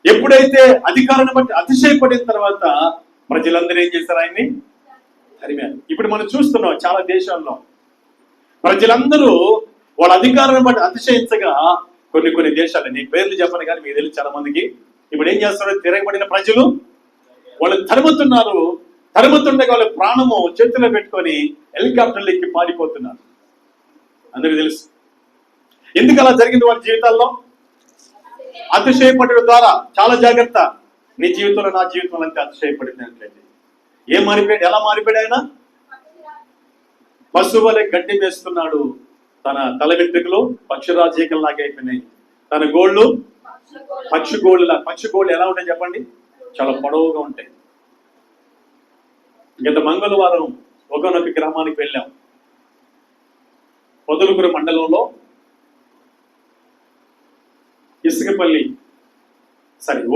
[SPEAKER 1] ఎప్పుడైతే అధికారాన్ని బట్టి అతిశయపడిన తర్వాత ప్రజలందరూ ఏం చేశారు? ఆయన్ని తరిమారు. ఇప్పుడు మనం చూస్తున్నాం చాలా దేశాల్లో ప్రజలందరూ వాళ్ళ అధికారాన్ని బట్టి అతిశయించగా, కొన్ని దేశాలు, నీ పేర్లు చెప్పను కానీ మీకు తెలియదు చాలా మందికి, ఇప్పుడు ఏం చేస్తున్నారు? తిరగబడిన ప్రజలు వాళ్ళు తరుముతున్నారు. తరుముతుండగా వాళ్ళ ప్రాణము చేతిలో పెట్టుకొని హెలికాప్టర్లు ఎక్కి పారిపోతున్నారు. అందరికీ తెలుసు ఎందుకు అలా జరిగింది వాళ్ళ జీవితాల్లో. అతిశయపడడం ద్వారా. చాలా జాగ్రత్త. నీ జీవితంలో, నా జీవితంలో అంతే అతిశయపడింది అంటే ఏం మారిపోయాడు? ఎలా మారిపోయాడు? ఆయన పశువులే గడ్డి వేస్తున్నాడు. తన తల వెంట్రుకలు పక్షిరాజీకల్లాగా అయిపోయినాయి. తన గోళ్ళు పక్షి గోళ్ళు ఎలా ఉంటాయి చెప్పండి? చాలా పొడవుగా ఉంటాయి. గత మంగళవారం ఒకనొక గ్రామానికి వెళ్ళాం. పొదలుగురు మండలంలో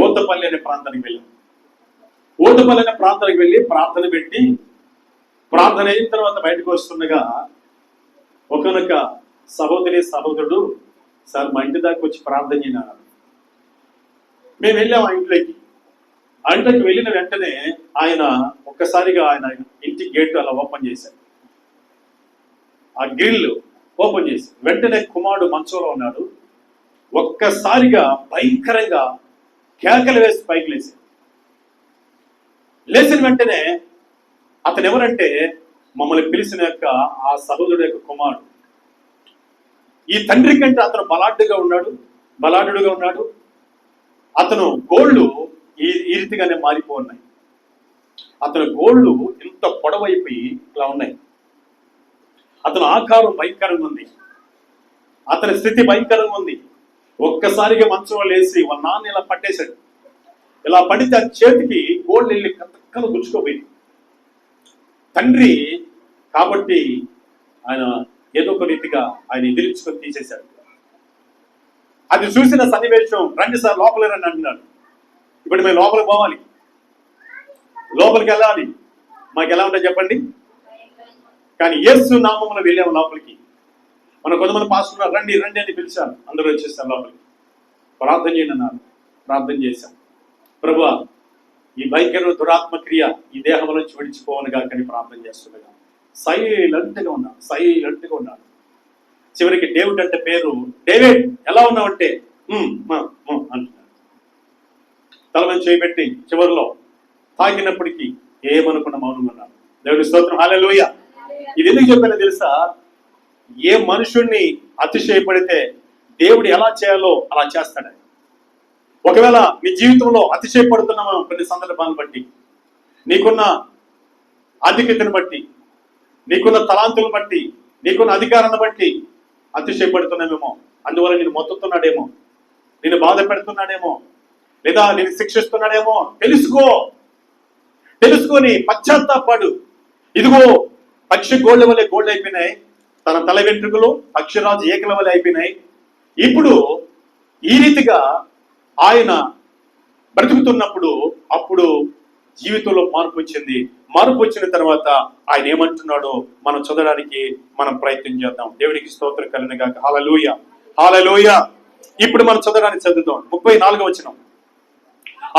[SPEAKER 1] ఓతపల్లి అనే ప్రాంతానికి వెళ్ళాం. ఓతపల్లి అనే ప్రాంతానికి వెళ్ళి ప్రార్థన పెట్టి, ప్రార్థన అయిన తర్వాత బయటకు వస్తుండగా ఒకనొక సహోదరుడు, సార్ మా ఇంటి దాకా వచ్చి ప్రార్థన చేయన్నారు. మేము వెళ్ళాం ఆ ఇంట్లోకి వెళ్ళిన వెంటనే ఆయన ఒక్కసారిగా ఆయన ఇంటి గేట్ అలా ఓపెన్ చేశారు. ఆ గ్రిల్ ఓపెన్ చేసి వెంటనే కుమారుడు మంచంలో ఉన్నాడు. ఒక్కసారిగా భయంకరంగా కేకలు వేసి పైకి లేచిన వెంటనే అతను ఎవరంటే మమ్మల్ని పిలిచిన ఆ సహోదరుడు యొక్క కుమారుడు. ఈ తండ్రి కంటే అతను బలాఢ్యుడుగా ఉన్నాడు. అతను గోళ్ళు ఈ రీతిగానే మారిపోన్నాయి. అతని గోళ్ళు ఇంత పొడవైపోయి ఇలా ఉన్నాయి. అతని ఆకారం భయంకరంగా ఉంది. అతని స్థితి భయంకరంగా ఉంది. ఒక్కసారిగా మంచంలో లేచి వాళ్ళ నాన్న ఇలా పట్టేశాడు. ఇలా పడితే ఆ చేతికి గోళ్ళు వెళ్ళి కక్కలు గుచ్చుకోపోయింది. తండ్రి కాబట్టి ఆయన ఏదో ఒక రీతిగా ఆయన ఎదిరించుకొని తీసేశాడు. అది చూసిన సన్నివేశం, రండి సార్ లోపల రండి అంటున్నాడు. ఇప్పుడు మేము లోపలికి పోవాలి, లోపలికి వెళ్ళాలి. మాకు ఎలా ఉంటాయి చెప్పండి? కానీ యేసు నామములో వెళ్ళాము లోపలికి. మన కొంతమంది పాస్టర్ రండి అని పిలిచారు. అందరూ వచ్చేసారు లోపలికి. ప్రార్థన చేయండి అన్నారు. ప్రార్థన చేశాం. ప్రభువా, ఈ భయంకర దురాత్మ క్రియ ఈ దేహం నుంచి విడిచిపోవనుగా కానీ ప్రార్థన చేస్తుండగా సైలెంట్గా ఉన్నాడు. చివరికి డేవిడ్ అంటే పేరు. డేవిడ్ ఎలా ఉన్నావంటే అంటున్నాడు. తల మీద చేయబెట్టి చివరిలో తాకినప్పటికీ ఏమనుకున్న మౌనంగా ఉన్నాడు. దేవుడి స్తోత్రం, హల్లెలూయా. ఇది ఎందుకు చెప్పానో తెలుసా? ఏ మనుషుణ్ణి అతిశయపడితే దేవుడు ఎలా చేయాలో అలా చేస్తాడు. ఒకవేళ నీ జీవితంలో అతిశయపడుతున్నామో కొన్ని సందర్భాలను బట్టి, నీకున్న ఆధిక్యతను బట్టి, నీకున్న తలాంతులను బట్టి, నీకున్న అధికారాన్ని బట్టి అతిశయపడుతున్నామేమో. అందువల్ల నేను మొత్తుతున్నాడేమో, నిన్ను బాధ పెడుతున్నాడేమో, లేదా నేను శిక్షిస్తున్నాడేమో. తెలుసుకొని పశ్చాత్తాపడు. ఇదిగో పక్షి గోళ్ళ వలె గోళ్ళు అయిపోయినాయి. తన తల వెంట్రుకలు పక్షిరాజు ఏకల వలె అయిపోయినాయి. ఇప్పుడు ఈ రీతిగా ఆయన బ్రతుకుతున్నప్పుడు అప్పుడు జీవితంలో మార్పు వచ్చింది. మార్పు వచ్చిన తర్వాత ఆయన ఏమంటున్నాడో మనం చదవడానికి మనం ప్రయత్నం చేద్దాం. దేవునికి స్తోత్రం కలుగును గాక. హల్లెలూయా, హల్లెలూయా. ఇప్పుడు మనం చదువుదాం. 34వ వచనం.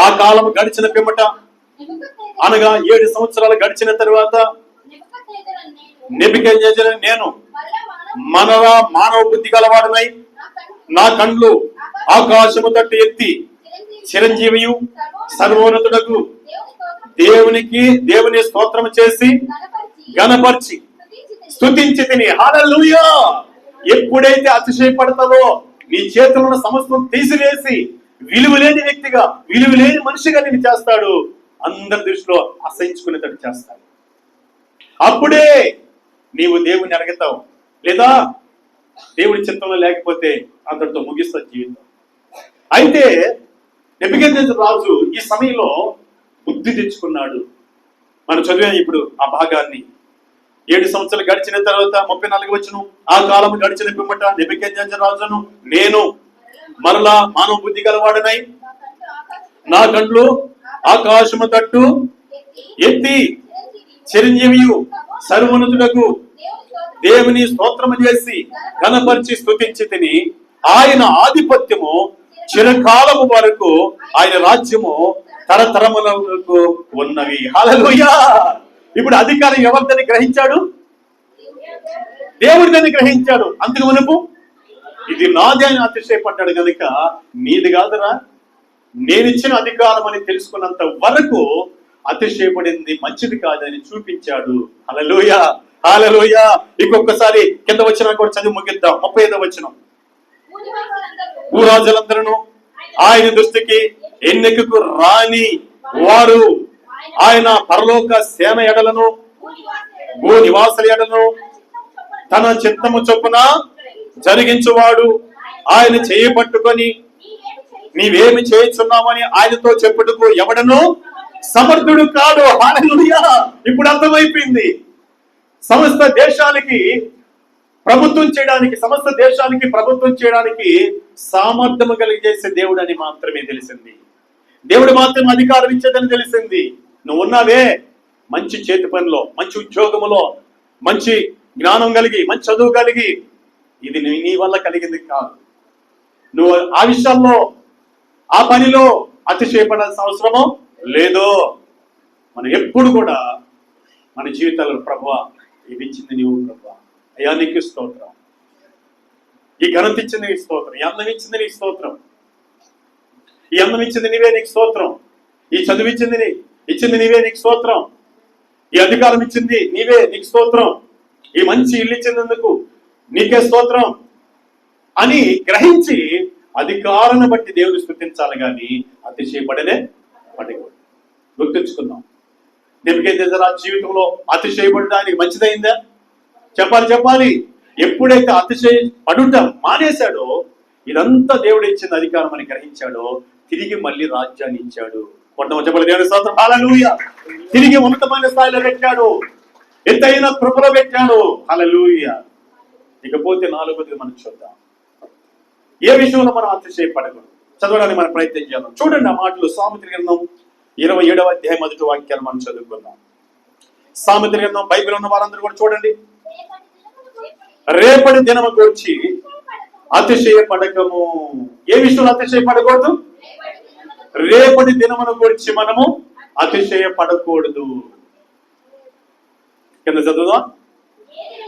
[SPEAKER 1] ఆ కాలం గడిచిన పిమ్మట, అనగా 7 సంవత్సరాలు గడిచిన తర్వాత, నెబుకద్నెజరు నేను మానవ బుద్ధి గలవాడునై నా కండ్లు ఆకాశము తట్టు ఎత్తి చిరంజీవియు సర్వోన్నతుడకు దేవుని స్తోత్రం చేసి గణపరిచి స్తుతించి తిని. హల్లెలూయా. ఎప్పుడైతే అతిశయపడతావో నీ చేతులను సమస్తం తీసివేసి విలువలేని వ్యక్తిగా, విలువలేని మనిషిగా నేను చేస్తాడు. అందరి దృష్టిలో అసహించుకునేటట్టు చేస్తాడు. అప్పుడే నీవు దేవుని అడుగుతావు. లేదా దేవుడి చిత్తంలో లేకపోతే అందరితో ముగిస్తా జీవితం. అయితే నెబుకద్నెజరు రాజు ఈ సమయంలో బుద్ధి తెచ్చుకున్నాడు. మనం చదివాం ఇప్పుడు ఆ భాగాన్ని. 7 సంవత్సరాలు గడిచిన తర్వాత 34 వచనం, ఆ కాలం గడిచిన పిమ్మట నెబుకద్నెజరు రాజును నేను మరలా మానవ బుద్ధి గలవాడనై నా కండ్లు ఆకాశము తట్టు ఎత్తి చిరంజీవియు సర్వోన్నతులకు దేవుని స్తోత్రము చేసి ఘనపరిచి స్తుతించి తిని, ఆయన ఆధిపత్యము చిరకాలము వరకు, ఆయన రాజ్యము తరతరములకు ఉన్నవి. హల్లెలూయా. ఇప్పుడు అధికారం ఎవరిదని గ్రహించాడు? దేవుడిదని గ్రహించాడు. అందుకు మునుపు ఇది నాదే అని అతిశయపడ్డాడు కనుక, నీది కాదురా, నేనిచ్చిన అధికారం అని తెలుసుకున్నంత వరకు అతిశయపడింది మంచిది కాదని చూపించాడు. హల్లెలూయా, హల్లెలూయా. ఇంకొకసారి కింద వచనం కూడా చదివి ముగిద్దాం. 35వ వచనం. భూరాజులందరూ ఆయన దృష్టికి ఎన్నికకు రాని వారు, ఆయన పరలోక సేన ఎడలను భూ నివాసుల ఎడలను తన చిత్తము చొప్పున జరిగించువాడు, ఆయన చేయి పట్టుకొని నీవేమి చేయుచున్నామని ఆయనతో చెప్పుటకు ఎవడను సమర్థుడు కాడు. హల్లెలూయా. ఇప్పుడు అర్థమైపోయింది. సమస్త దేశాలకి ప్రభుత్వం చేయడానికి, సమస్త దేశాలకి ప్రభుత్వం చేయడానికి సామర్థ్యము కలిగేసే దేవుడు అని మాత్రమే తెలిసింది. దేవుడు మాత్రం అధికారం ఇచ్చేదని తెలిసింది. నువ్వు ఉన్నావే మంచి చేతి పనిలో, మంచి ఉద్యోగములో, మంచి జ్ఞానం కలిగి, మంచి చదువు కలిగి, ఇది నీ వల్ల కలిగింది కాదు. నువ్వు ఆ విషయాల్లో, ఆ పనిలో అతిశయపడాల్సిన అవసరము లేదు. మనం ఎప్పుడు కూడా మన జీవితాల్లో ప్రభువా ఇది ఇచ్చింది నీవు, ప్రభువా అయ్యా నీకు స్తోత్రం, ఈ ఘనత ఇచ్చింది నీకు స్తోత్రం, ఈ అందం ఇచ్చింది నీకు స్తోత్రం, ఈ అందం ఇచ్చింది నీవే నీకు స్తోత్రం, ఈ చదువు ఇచ్చింది నీవే నీకు స్తోత్రం, ఈ అధికారం ఇచ్చింది నీవే నీకు స్తోత్రం, ఈ మంచి ఇల్లు ఇచ్చినందుకు నీకే స్తోత్రం అని గ్రహించి అధికారాన్ని బట్టి దేవుని స్తుతించాలి కానీ అతిశయపడనే పడకూడదు. గుర్తుంచుకుందాం. నెబుకద్నెజరు జీవితంలో అతిశయపడడానికి మంచిదైందా? చెప్పాలి. ఎప్పుడైతే అతిశయపడుట మానేశాడో, ఇదంతా దేవుడు ఇచ్చిన అధికారం అని గ్రహించాడో, తిరిగి మళ్ళీ రాజ్యాన్ని ఇచ్చాడు. చెప్పాలి దేవుని స్తోత్రం. హల్లెలూయా. తిరిగి ఉన్నతమైన స్థాయిలో పెట్టాడు, ఎత్తైన కృపలో పెట్టాడు. హల్లెలూయా. ఇకపోతే 4వది మనం చూద్దాం. ఏ విషయంలో మనం అతిశయపడకూడదు చదవడానికి మనం ప్రయత్నం చేద్దాం. చూడండి ఆ మాటలు. సామెతల గ్రంథం 27వ అధ్యాయం 1వ వాక్యాలు మనం చదువుకుందాం. సామెతల గ్రంథం బైబిల్ ఉన్న వారందరూ కూడా చూడండి. రేపటి దినము గురించి అతిశయపడకము. ఏ విషయంలో అతిశయపడకూడదు? రేపటి దినమును గురించి మనము అతిశయపడకూడదు. కింద చదువుదాం.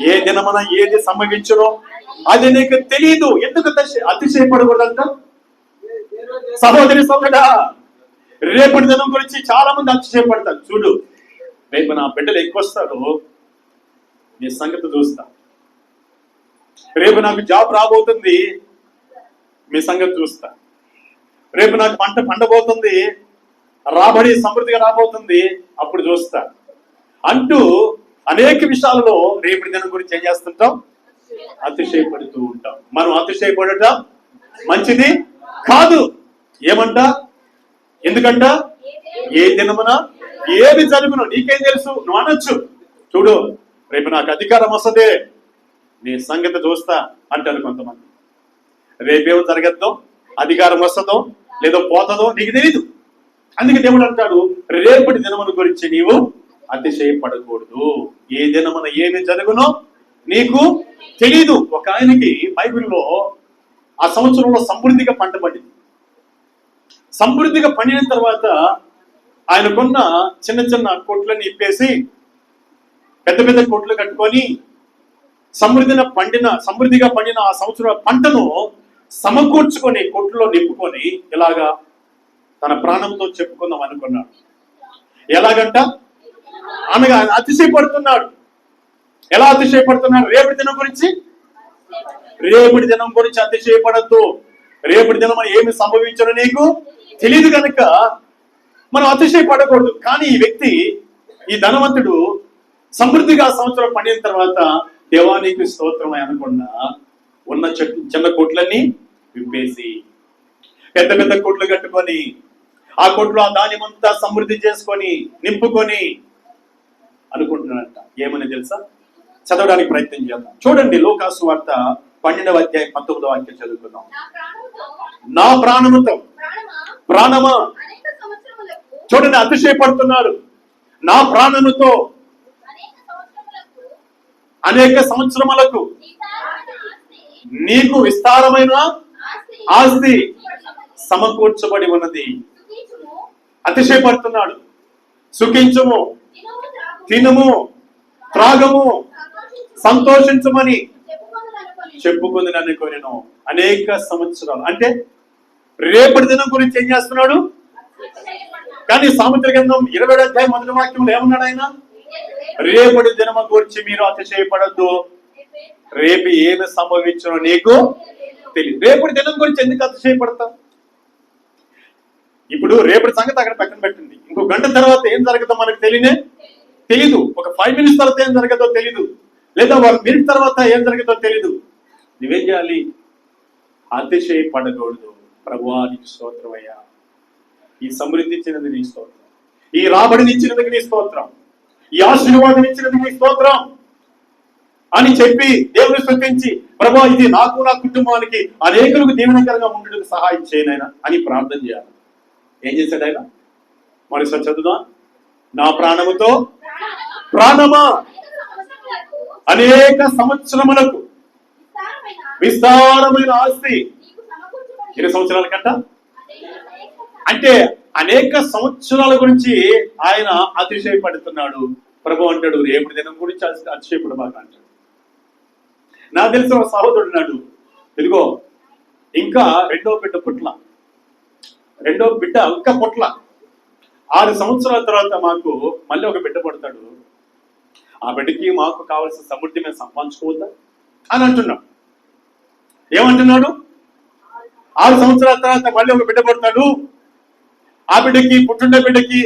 [SPEAKER 1] ఏ దినమున ఏది సంభవించునో అది నీకు తెలియదు. ఎందుకు అతిశయపడకూడదంట? సహోదరి సోదరుడా, రేపటి దినం గురించి చాలా మంది అతిశయపడతారు. చూడు, రేపు నా బిడ్డలు ఎక్కువ వస్తారు, నీ సంగతి చూస్తా. రేపు నాకు జాబ్ రాబోతుంది, మీ సంగతి చూస్తా. రేపు నాకు పంట పండబోతుంది, రాబడి సమృద్ధిగా రాబోతుంది, అప్పుడు చూస్తా అంటూ అనేక విషయాలలో రేపటి దినం గురించి ఏం చేస్తుంటాం? అతిశయపడుతూ ఉంటాం. మనం అతిశయపడటం మంచిది కాదు. ఏమంట? ఎందుకంట? ఏ దినమున ఏది జరుగునో నీకేం తెలుసు? నువ్వు అనొచ్చు, చూడు రేపు నాకు అధికారం వస్తుంది, నీ సంగతి చూస్తా అంటారు కొంతమంది. రేపేమో జరగద్దో, అధికారం వస్తుందో లేదో పోతుందో నీకు తెలీదు. అందుకే దేవుడు అంటాడు, రేపటి దినమును గురించి నీవు అతిశయపడకూడదు. ఏ దినమున ఏమి జరుగునో నీకు తెలీదు. ఒక ఆయనకి బైబిల్లో ఆ సంవత్సరంలో సమృద్ధిగా పంట పండింది. సమృద్ధిగా పండిన తర్వాత ఆయనకున్న చిన్న చిన్న కొట్లని ఇప్పేసి పెద్ద పెద్ద కొట్లు కట్టుకొని సమృద్ధిగా పండిన ఆ సంవత్సరం పంటను సమకూర్చుకొని కొట్లో నింపుకొని ఇలాగా తన ప్రాణంతో చెప్పుకుందాం అనుకున్నాడు. ఎలాగంట? అనగా అతిశయపడుతున్నాడు. ఎలా అతిశయపడుతున్నాడు? రేపటి దినం గురించి అతిశయపడద్దు. రేపటి దినం ఏమి సంభవించను నీకు తెలియదు కనుక మనం అతిశయపడకూడదు. కానీ ఈ వ్యక్తి, ఈ ధనవంతుడు సమృద్ధిగా సంవత్సరం పండిన తర్వాత దేవానికి స్తోత్రం అనకుండా ఉన్న చిన్న కొట్లన్నీ విప్పేసి పెద్ద పెద్ద కొట్లు కట్టుకొని ఆ కొట్లు ఆ ధాన్యమంతా సమృద్ధి చేసుకొని నింపుకొని అనుకుంటున్నాడంట. ఏమని తెలుసా? చదవడానికి ప్రయత్నం చేద్దాం. చూడండి, లూకాసు వార్త 12వ అధ్యాయం 19వ వాక్యం చదువుకుందాం. నా ప్రాణముతో ప్రాణమా, చూడండి అతిశయపడుతున్నాడు. నా ప్రాణముతో అనేక సంవత్సరములకు నీకు విస్తారమైన ఆస్తి సమకూర్చబడి ఉన్నది. అతిశయపడుతున్నాడు. సుఖించుము, తినుము, త్రాగము, సంతోషించమని చెప్పుకుంది నన్ను కోరిను. అనేక సంవత్సరాలు అంటే రేపటి దినం గురించి ఏం చేస్తున్నాడు? కానీ సామెతల గ్రంథం 20వ అధ్యాయం 1వ వాక్యంలో ఏమన్నాడు ఆయన? రేపటి దినం గురించి మీరు అతిశయపడద్దు, రేపు ఏమి సంభవించనో నీకు తెలియదు. రేపటి దినం గురించి ఎందుకు అతిశయపడతాం? ఇప్పుడు రేపటి సంగతి అక్కడ పక్కన పెట్టండి. ఇంకో గంట తర్వాత ఏం జరుగుతుందో మనకు తెలీదు. ఒక 5 minutes తర్వాత ఏం జరగదో తెలీదు, లేదా 1 minute తర్వాత ఏం జరుగుతుందో తెలీదు. నువ్వేం చేయాలి? అతిశయపడకూడదు. ప్రభువా నీకు స్తోత్రం అయ్యా, ఈ సమృద్ధి ఇచ్చినందుకు నీ స్తోత్రం, ఈ రాబడిని ఇచ్చినందుకు నీ స్తోత్రం, ఈ ఆశీర్వాదం ఇచ్చినందుకు నీ స్తోత్రం అని చెప్పి దేవుని స్తుతించి, ప్రభువా ఇది నాకు నా కుటుంబానికి అనేకులకు దీవెనకరంగా ఉండడానికి సహాయం చేయనైనా అని ప్రార్థన చేయాలి. ఏం చేశాడు ఆయన? మరోసారి చదువుదాం. నా ప్రాణముతో ప్రాణమా, అనేక సంవత్సరములకు విస్తారమైన ఆస్తి. ఎన్ని సంవత్సరాల కంట? అంటే అనేక సంవత్సరాల గురించి ఆయన అతిశయపడుతున్నాడు. ప్రభు అంటాడు, రేపటి దినం గురించి అతిశయపడబాక అంటాడు. నాకు తెలిసిన ఒక సహోదరుడు ఉన్నాడు. ఇదిగో ఇంకా రెండో బిడ్డ ఇంకా పుట్ల. 6 సంవత్సరాల తర్వాత మాకు మళ్ళీ ఒక బిడ్డ పడతాడు. ఆ బిడ్డకి మాకు కావాల్సిన సమృద్ధి మేము సంపాదించుకోవద్దా అని అంటున్నాడు. ఏమంటున్నాడు? 6 సంవత్సరాల తర్వాత మళ్ళీ ఒక బిడ్డ పడతాడు, ఆ బిడ్డకి పుట్టిన బిడ్డకి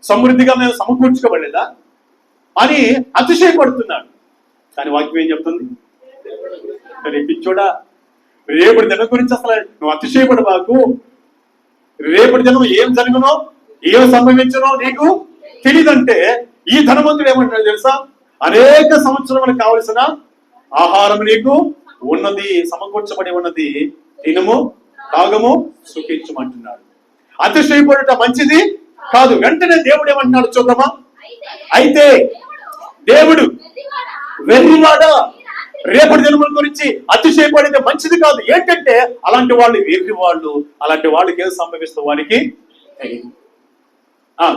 [SPEAKER 1] సమృద్ధిగా మేము సమకూర్చుకోబడలేదా అని అతిశయపడుతున్నాడు. కానీ వాక్యం ఏం చెప్తుంది? పిచ్చోడా, రేపటి దినం గురించి అసలు నువ్వు అతిశయపడబాకు. రేపటి దినం ఏం జరుగునో ఏం సంభవించనో నీకు తెలియదంటే ఈ ధనవంతుడు ఏమంటాడు తెలుసా? అనేక సంవత్సరములకు కావలసిన ఆహారం నీకు ఉన్నది, సమకూర్చబడి ఉన్నది, తినుము, తాగము, సుఖించమంటున్నాడు. అతిశయపడుట మంచిది కాదు. వెంటనే దేవుడు ఏమంటున్నాడు చూద్దామా? అయితే దేవుడు వెర్రివాడా, రేపటి దినముల గురించి అతిశయపడితే మంచిది కాదు. ఏంటంటే అలాంటి వాళ్ళు వెర్రి వాళ్ళు, అలాంటి వాళ్ళకి ఏం సంభవిస్తూ వారికి తెలియదు.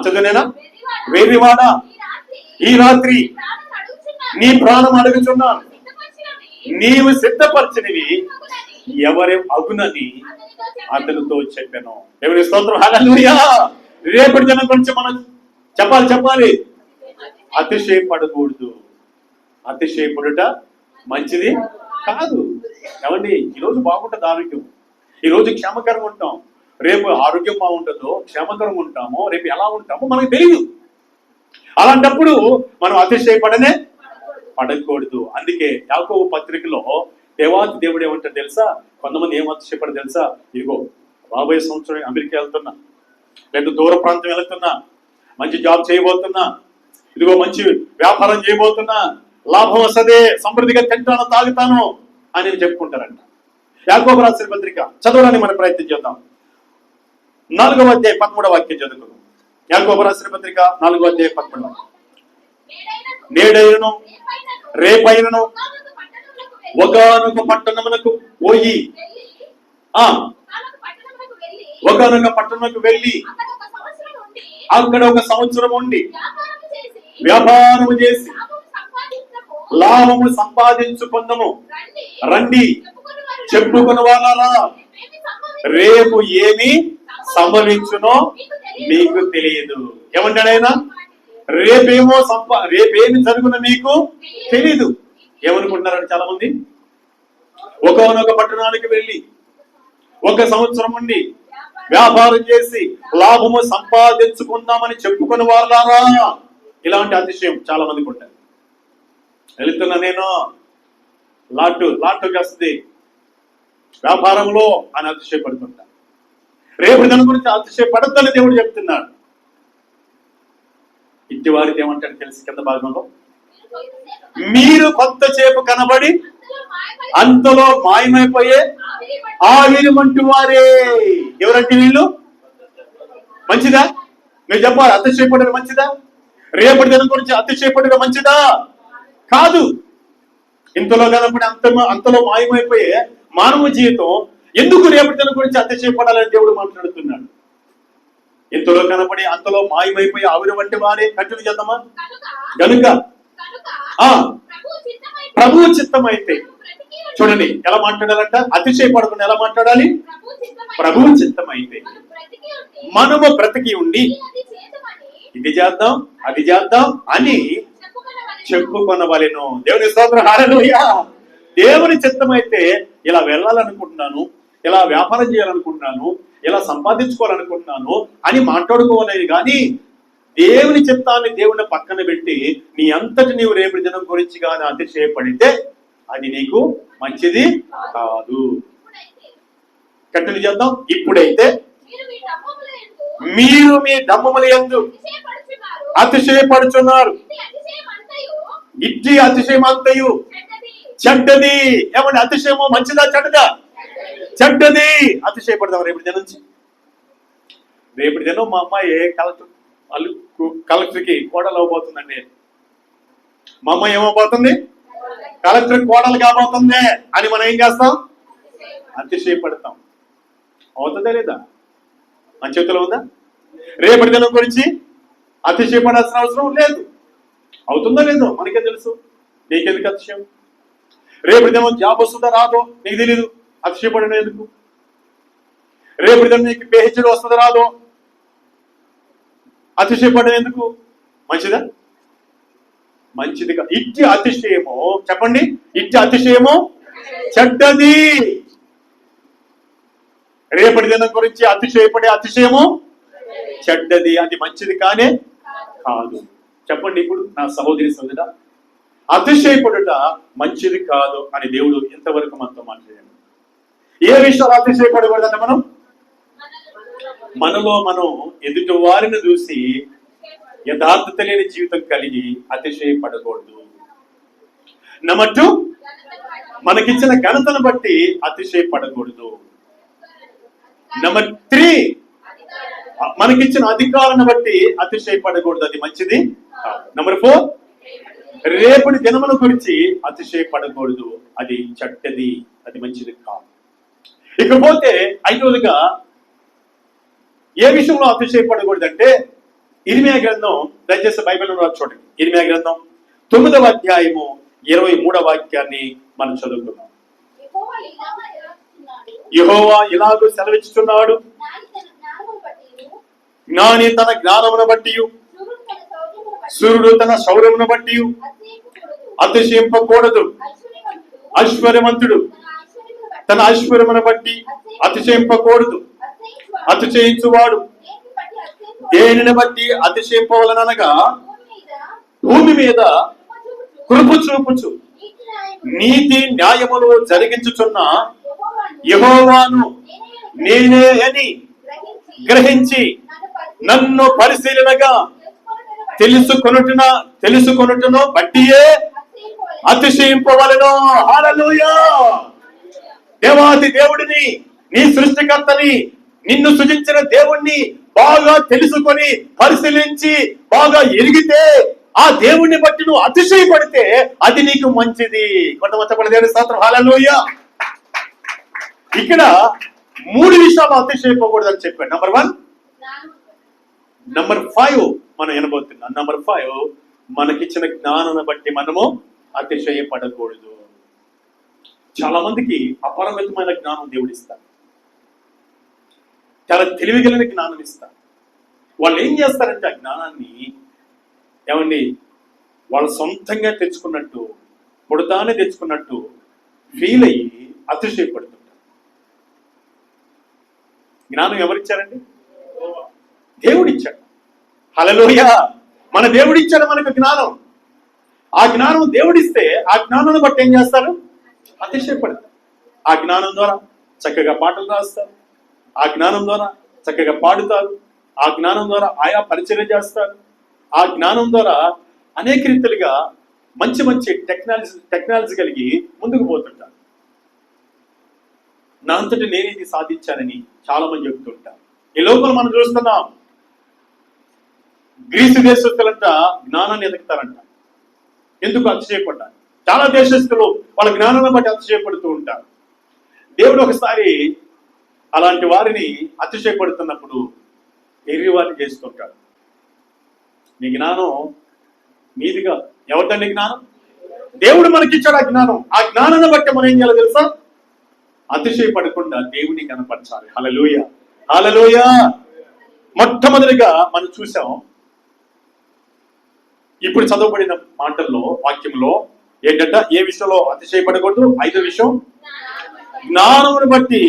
[SPEAKER 1] చదువునేనా? వెర్రివాడా, ఈ రాత్రి నీ ప్రాణం అడుగుచున్నాను, నీవు సిద్ధపరచనివి ఎవరి అగునని అతనితో చెప్పాను. ఎవరి స్తోత్రం, హల్లెలూయా. రేపటి దినం గురించి మనం చెప్పాలి. అతిశయపడకూడదు. అతిశయపడుట మంచిది కాదు. ఏమండి, ఈరోజు బాగుంటుంది ఆరోగ్యం, ఈరోజు క్షేమకరంగా ఉంటాం, రేపు ఆరోగ్యం బాగుంటుందో క్షేమకరంగా ఉంటామో రేపు ఎలా ఉంటామో మనకు తెలియదు. అలాంటప్పుడు మనం అతిశయపడనే పడకూడదు. అందుకే యాకోబు పత్రికలో దేవాతి దేవుడు ఏమంటారు తెలుసా? కొంతమంది ఏం అతిశయపడరు తెలుసా? ఇదిగో రాబోయే సంవత్సరం అమెరికా వెళ్తున్నా, లేదా దూర ప్రాంతం వెళ్తున్నా, మంచి జాబ్ చేయబోతున్నా, ఇదిగో మంచి వ్యాపారం చేయబోతున్నా, లాభం వస్తుంది, సమృద్ధిగా తింటాను తాగుతాను అని చెప్పుకుంటారంట. యాకోబు రాసిన పత్రిక చదవడానికి మనం ప్రయత్నం చేద్దాం. 4వ అధ్యాయం 13వ వాక్యం చదువుకుందాం. యాకోబు రాసిన పత్రిక 4వ అధ్యాయం 13. నేడైనను రేపైనను ఒకానొక పట్టణమునకు పోయి, ఒకానొక పట్టణమునకు వెళ్ళి అక్కడ ఒక సంవత్సరం ఉండి వ్యాపారము చేసి లాభము సంపాదించుకుందాము రండి చెప్పుకున్న వాళ్ళారా, రేపు ఏమి సంభవించునో మీకు తెలియదు. ఏమంటాడు ఆయన? రేపేమి జరుగునో మీకు తెలీదు. ఏమనుకుంటున్నారని చాలా మంది. ఒకనొక పట్టణానికి వెళ్ళి ఒక సంవత్సరం ఉండి వ్యాపారం చేసి లాభము సంపాదించుకుందామని చెప్పుకుని వాళ్ళారా, ఇలాంటి అతిశయం చాలా మందికి ఉంటుంది. వెళుతున్నా నేను లాటుకి వస్తుంది వ్యాపారంలో అని అతిశయపడుతుంటా. రేపు దాని గురించి అతిశయపడద్దని దేవుడు చెప్తున్నాడు. ఇంటి వారికి ఏమంటాడు తెలిసి కింద భాగంలో, మీరు కొంతసేపు కనబడి అంతలో మాయమైపోయే ఆవిరి వంటి వారే. ఎవరంటే వీళ్ళు? మంచిదా? మీరు చెప్పాలి, అతిశయపడడం మంచిదా? రేపటి దినం గురించి అతిశయపడడం మంచిదా? కాదు. ఇంతలో కనబడి అంతలో మాయమైపోయే మానవ జీవితం ఎందుకు రేపటి దినం గురించి అతిశయపడాలని దేవుడు మాట్లాడుతున్నాడు. ఇంతలో కనబడి అంతలో మాయమైపోయి ఆవిరి వంటి వారే. కంటిన్యూ చేద్దామా? గనుక ప్రభువు చిత్తమైతే, చూడండి ఎలా మాట్లాడాలంట, అతిశయపడకుండా ఎలా మాట్లాడాలి? ప్రభువు చిత్తమైతే మనము బ్రతికి ఉండి ఇది చేద్దాం అది చేద్దాం అని చెప్పుకొనవలెను. దేవుని స్తోత్రం, హల్లెలూయా. దేవుని చిత్తమైతే ఇలా వెళ్ళాలనుకుంటున్నాను, ఇలా వ్యాపారం చేయాలనుకుంటున్నాను, ఇలా సంపాదించుకోవాలనుకుంటున్నాను అని మాట్లాడుకోవాలి. కానీ దేవుని చిత్తాన్ని దేవుని పక్కన పెట్టి నీ అంతటి నీవు రేపటి దినం గురించి కానీ అతిశయపడితే అది నీకు మంచిది కాదు. కంటిన్యూ చేద్దాం. ఇప్పుడైతే మీరు మీ డమ్మముల యందు అతిశయపడుచున్నారు, ఇట్టి అతిశయం అంతయు చెడ్డది. ఏమంటే అతిశయము మంచిదా చెడ్డదా? చెడ్డది. అతిశయపడదాం రేపటి దినం నుంచి. రేపటి దినం మా అమ్మాయి కలెక్టర్కి కోడలు అవ్వబోతుందండి. మా అమ్మాయి ఏమవుతుంది? కలెక్టర్ కోడలు కాబోతుంది అని మనం ఏం చేస్తాం? అతిశయపడతాం. అవుతుందా లేదా? మన చేతిలో ఉందా? రేపటి దినం గురించి అతిశయపడాల్సిన అవసరం లేదు. అవుతుందో లేదో మనకే తెలుసు. నీకెందుకు అతిశయం? రేపటి దినం జాబ్ వస్తుందా రాదో నీకు తెలీదు, అతిశయపడడం ఎందుకు? రేపటి దినం నీకు పిహెచ్డీ వస్తుందా రాదో అతిశయపడడం ఎందుకు? మంచిదా? మంచిది కాదు. ఇట్టి అతిశయము, చెప్పండి, ఇట్టి అతిశయము చెడ్డది. రేపటి దినం గురించి అతిశయపడే అతిశయము చెడ్డది, అది మంచిది కానే కాదు. చెప్పండి ఇప్పుడు నా సహోదరి సోదరా, అతిశయపడుట మంచిది కాదు అని దేవుడు ఎంతవరకు మనతో మాట్లాడాడు. ఏ విషయాలు అతిశయపడకూడదంటే మనలో మనం ఎదుటి వారిని చూసి యథార్థత లేని జీవితం కలిగి అతిశయపడకూడదు. నెంబర్ 2, మనకిచ్చిన ఘనతను బట్టి అతిశయపడకూడదు. నెంబర్ 3, మనకిచ్చిన అధికారాన్ని బట్టి అతిశయపడకూడదు, అది మంచిది కాదు. నెంబర్ 4, రేపటి దినముల గురించి అతిశయపడకూడదు, అది చెడ్డది, అది మంచిది కాదు. ఇకపోతే 5వదిగా ఏ విషయంలో అతిశయపడకూడదు అంటే ఇర్మియా గ్రంథం, దయచేసి బైబిల్లో చూడండి. ఇర్మియా గ్రంథం 9వ అధ్యాయము 23వ వాక్యాన్ని మనం చదువుకున్నాం. యెహోవా ఇలాగూ సెలవిస్తున్నాడు, జ్ఞాని తన జ్ఞానమును బట్టి, సూర్యుడు తన శౌర్యమును బట్టి అతిశయింపకూడదు, ఐశ్వర్యవంతుడు తన ఐశ్వర్యమును బట్టి అతిశయింపకూడదు. అతిశయించువాడు దేనిని బట్టి అతిశయింపవలనగా భూమి మీద కృప చూపుచు నీతి న్యాయములు జరిగించుచున్న యెహోవాను నేనే అని గ్రహించి నన్ను పరిశీలనగా తెలుసుకొనుటను బట్టియే అతిశయింపవలెను. హల్లెలూయా. దేవాది దేవుడిని, నీ సృష్టికర్తని, నిన్ను సృజించిన దేవుణ్ణి బాగా తెలుసుకొని పరిశీలించి బాగా ఎరిగితే ఆ దేవుణ్ణి బట్టి నువ్వు అతిశయపడితే అది నీకు మంచిది. కొంతమంది దేవుని స్తోత్రం, హల్లెలూయా. ఇక్కడ 3 విషయాలు అతిశయపోకూడదని చెప్పాడు. నెంబర్ 1, నెంబర్ 5 మనం వినబోతున్నాం. నెంబర్ 5, మనకిచ్చిన జ్ఞానాన్ని బట్టి మనము అతిశయపడకూడదు. చాలా మందికి అపరిమితమైన జ్ఞానం దేవుడిస్తాడు, చాలా తెలివిగలిగిన జ్ఞానం ఇస్తారు. వాళ్ళు ఏం చేస్తారంటే ఆ జ్ఞానాన్ని ఏమండి వాళ్ళు సొంతంగా తెచ్చుకున్నట్టు, పుడతానే తెచ్చుకున్నట్టు ఫీల్ అయ్యి అతిశయపడుతుంటారు. జ్ఞానం ఎవరిచ్చారండి? దేవుడిచ్చాడు. హల్లెలూయా! మన దేవుడిచ్చాడు మనకు జ్ఞానం. ఆ జ్ఞానం దేవుడిస్తే ఆ జ్ఞానాన్ని బట్టి ఏం చేస్తారు? అతిశయపడతారు. ఆ జ్ఞానం ద్వారా చక్కగా పాటలు రాస్తారు, ఆ జ్ఞానం ద్వారా చక్కగా పాడుతారు, ఆ జ్ఞానం ద్వారా ఆయా పరిచయం చేస్తారు, ఆ జ్ఞానం ద్వారా అనేక రీతిలుగా మంచి మంచి టెక్నాలజీ కలిగి ముందుకు పోతుంటారు. నా అంతటి నేను ఇది సాధించానని చాలా మంది చెప్తుంటారు. ఈ లోపల మనం చూస్తున్నాం, గ్రీసు దేశస్తులంట జ్ఞానాన్ని ఎదుగుతారంట. ఎందుకు? అతిశయపడ్డారు. చాలా దేశస్తులు వాళ్ళ జ్ఞానాన్ని బట్టి అతిశయపడుతూ ఉంటారు. దేవుడు ఒకసారి అలాంటి వారిని అతిశయపడుతున్నప్పుడు ఎర్రివారిని చేస్తుంటాడు. నీ జ్ఞానం మీదిగా ఎవరిదండి జ్ఞానం? దేవుడు మనకిచ్చాడు ఆ జ్ఞానం. ఆ జ్ఞానాన్ని బట్టి మనం ఏం చేయాలో తెలుసా? అతిశయపడకుండా దేవుని కనపరచాలి. హల్లెలూయా, హల్లెలూయా. మొట్టమొదటిగా మనం చూసాం, ఇప్పుడు చదవబడిన మాటల్లో వాక్యంలో ఏంటంటే ఏ విషయంలో అతిశయపడకూడదు? 5వ విషయం, జ్ఞానమును బట్టి,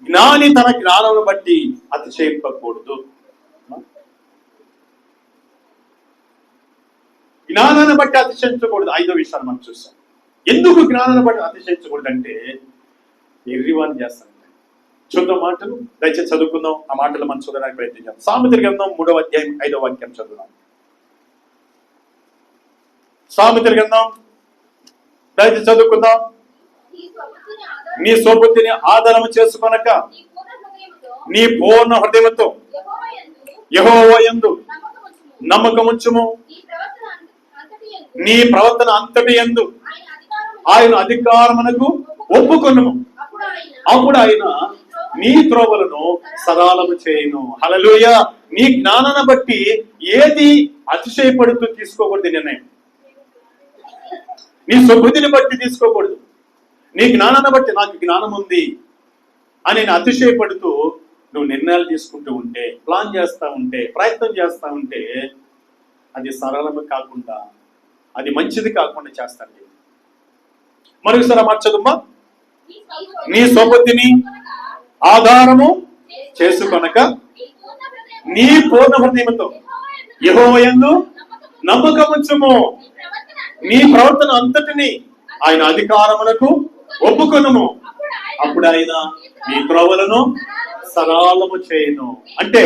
[SPEAKER 1] జ్ఞాని తన జ్ఞానమును బట్టి అతిశయింపకూడదు. జ్ఞానాన్ని బట్టి అతిశయించకూడదు. 5వ విషయాన్ని మనం చూస్తాం. ఎందుకు జ్ఞానాన్ని బట్టి అతిశయించకూడదు అంటే ఎర్రివాన్ చేస్తాను. చూద్దాం మాటలు, దయచేసి చదువుకుందాం. ఆ మాటలు మనం చదవడానికి ప్రయత్నించాం. సామెతల గ్రంథం 3వ అధ్యాయం 5వ వాక్యం చదువుదాం. సామెతల గ్రంథం దయచేసి చదువుకుందాం. నీ స్వబుద్ధిని ఆధారము చేసుకొనక నీ పూర్ణ హృదయముతో యెహోవా యందు నమ్మకముంచుము. నీ ప్రవర్తన అంతటి యందు ఆయన అధికారమునకు ఒప్పుకొనుము. అప్పుడు ఆయన నీ త్రోవలను సరళము చేయును. హల్లెలూయా. నీ జ్ఞానాన్ని బట్టి ఏది అతిశయపడుతూ తీసుకోకూడదు నిర్ణయం. నీ స్వబుద్ధిని బట్టి తీసుకోకూడదు. నీ జ్ఞానాన్ని బట్టి నాకు జ్ఞానం ఉంది అని నేను అతిశయపడుతూ నువ్వు నిర్ణయాలు తీసుకుంటూ ఉంటే, ప్లాన్ చేస్తూ ఉంటే, ప్రయత్నం చేస్తూ ఉంటే అది సరళము కాకుండా, అది మంచిది కాకుండా చేస్తాను. మరొకసారి మార్చదుమ్మా. నీ స్వబుద్ధిని ఆధారము చేసుకొనక నీ పూర్ణ హృదయముతో యెహోవా యందు నమ్మకముంచుము. నీ ప్రవర్తన అంతటిని ఆయన అధికారమునకు ఒప్పుకొనుము. అప్పుడు ఆయన నీ త్రోవలను సరళము చేయును. అంటే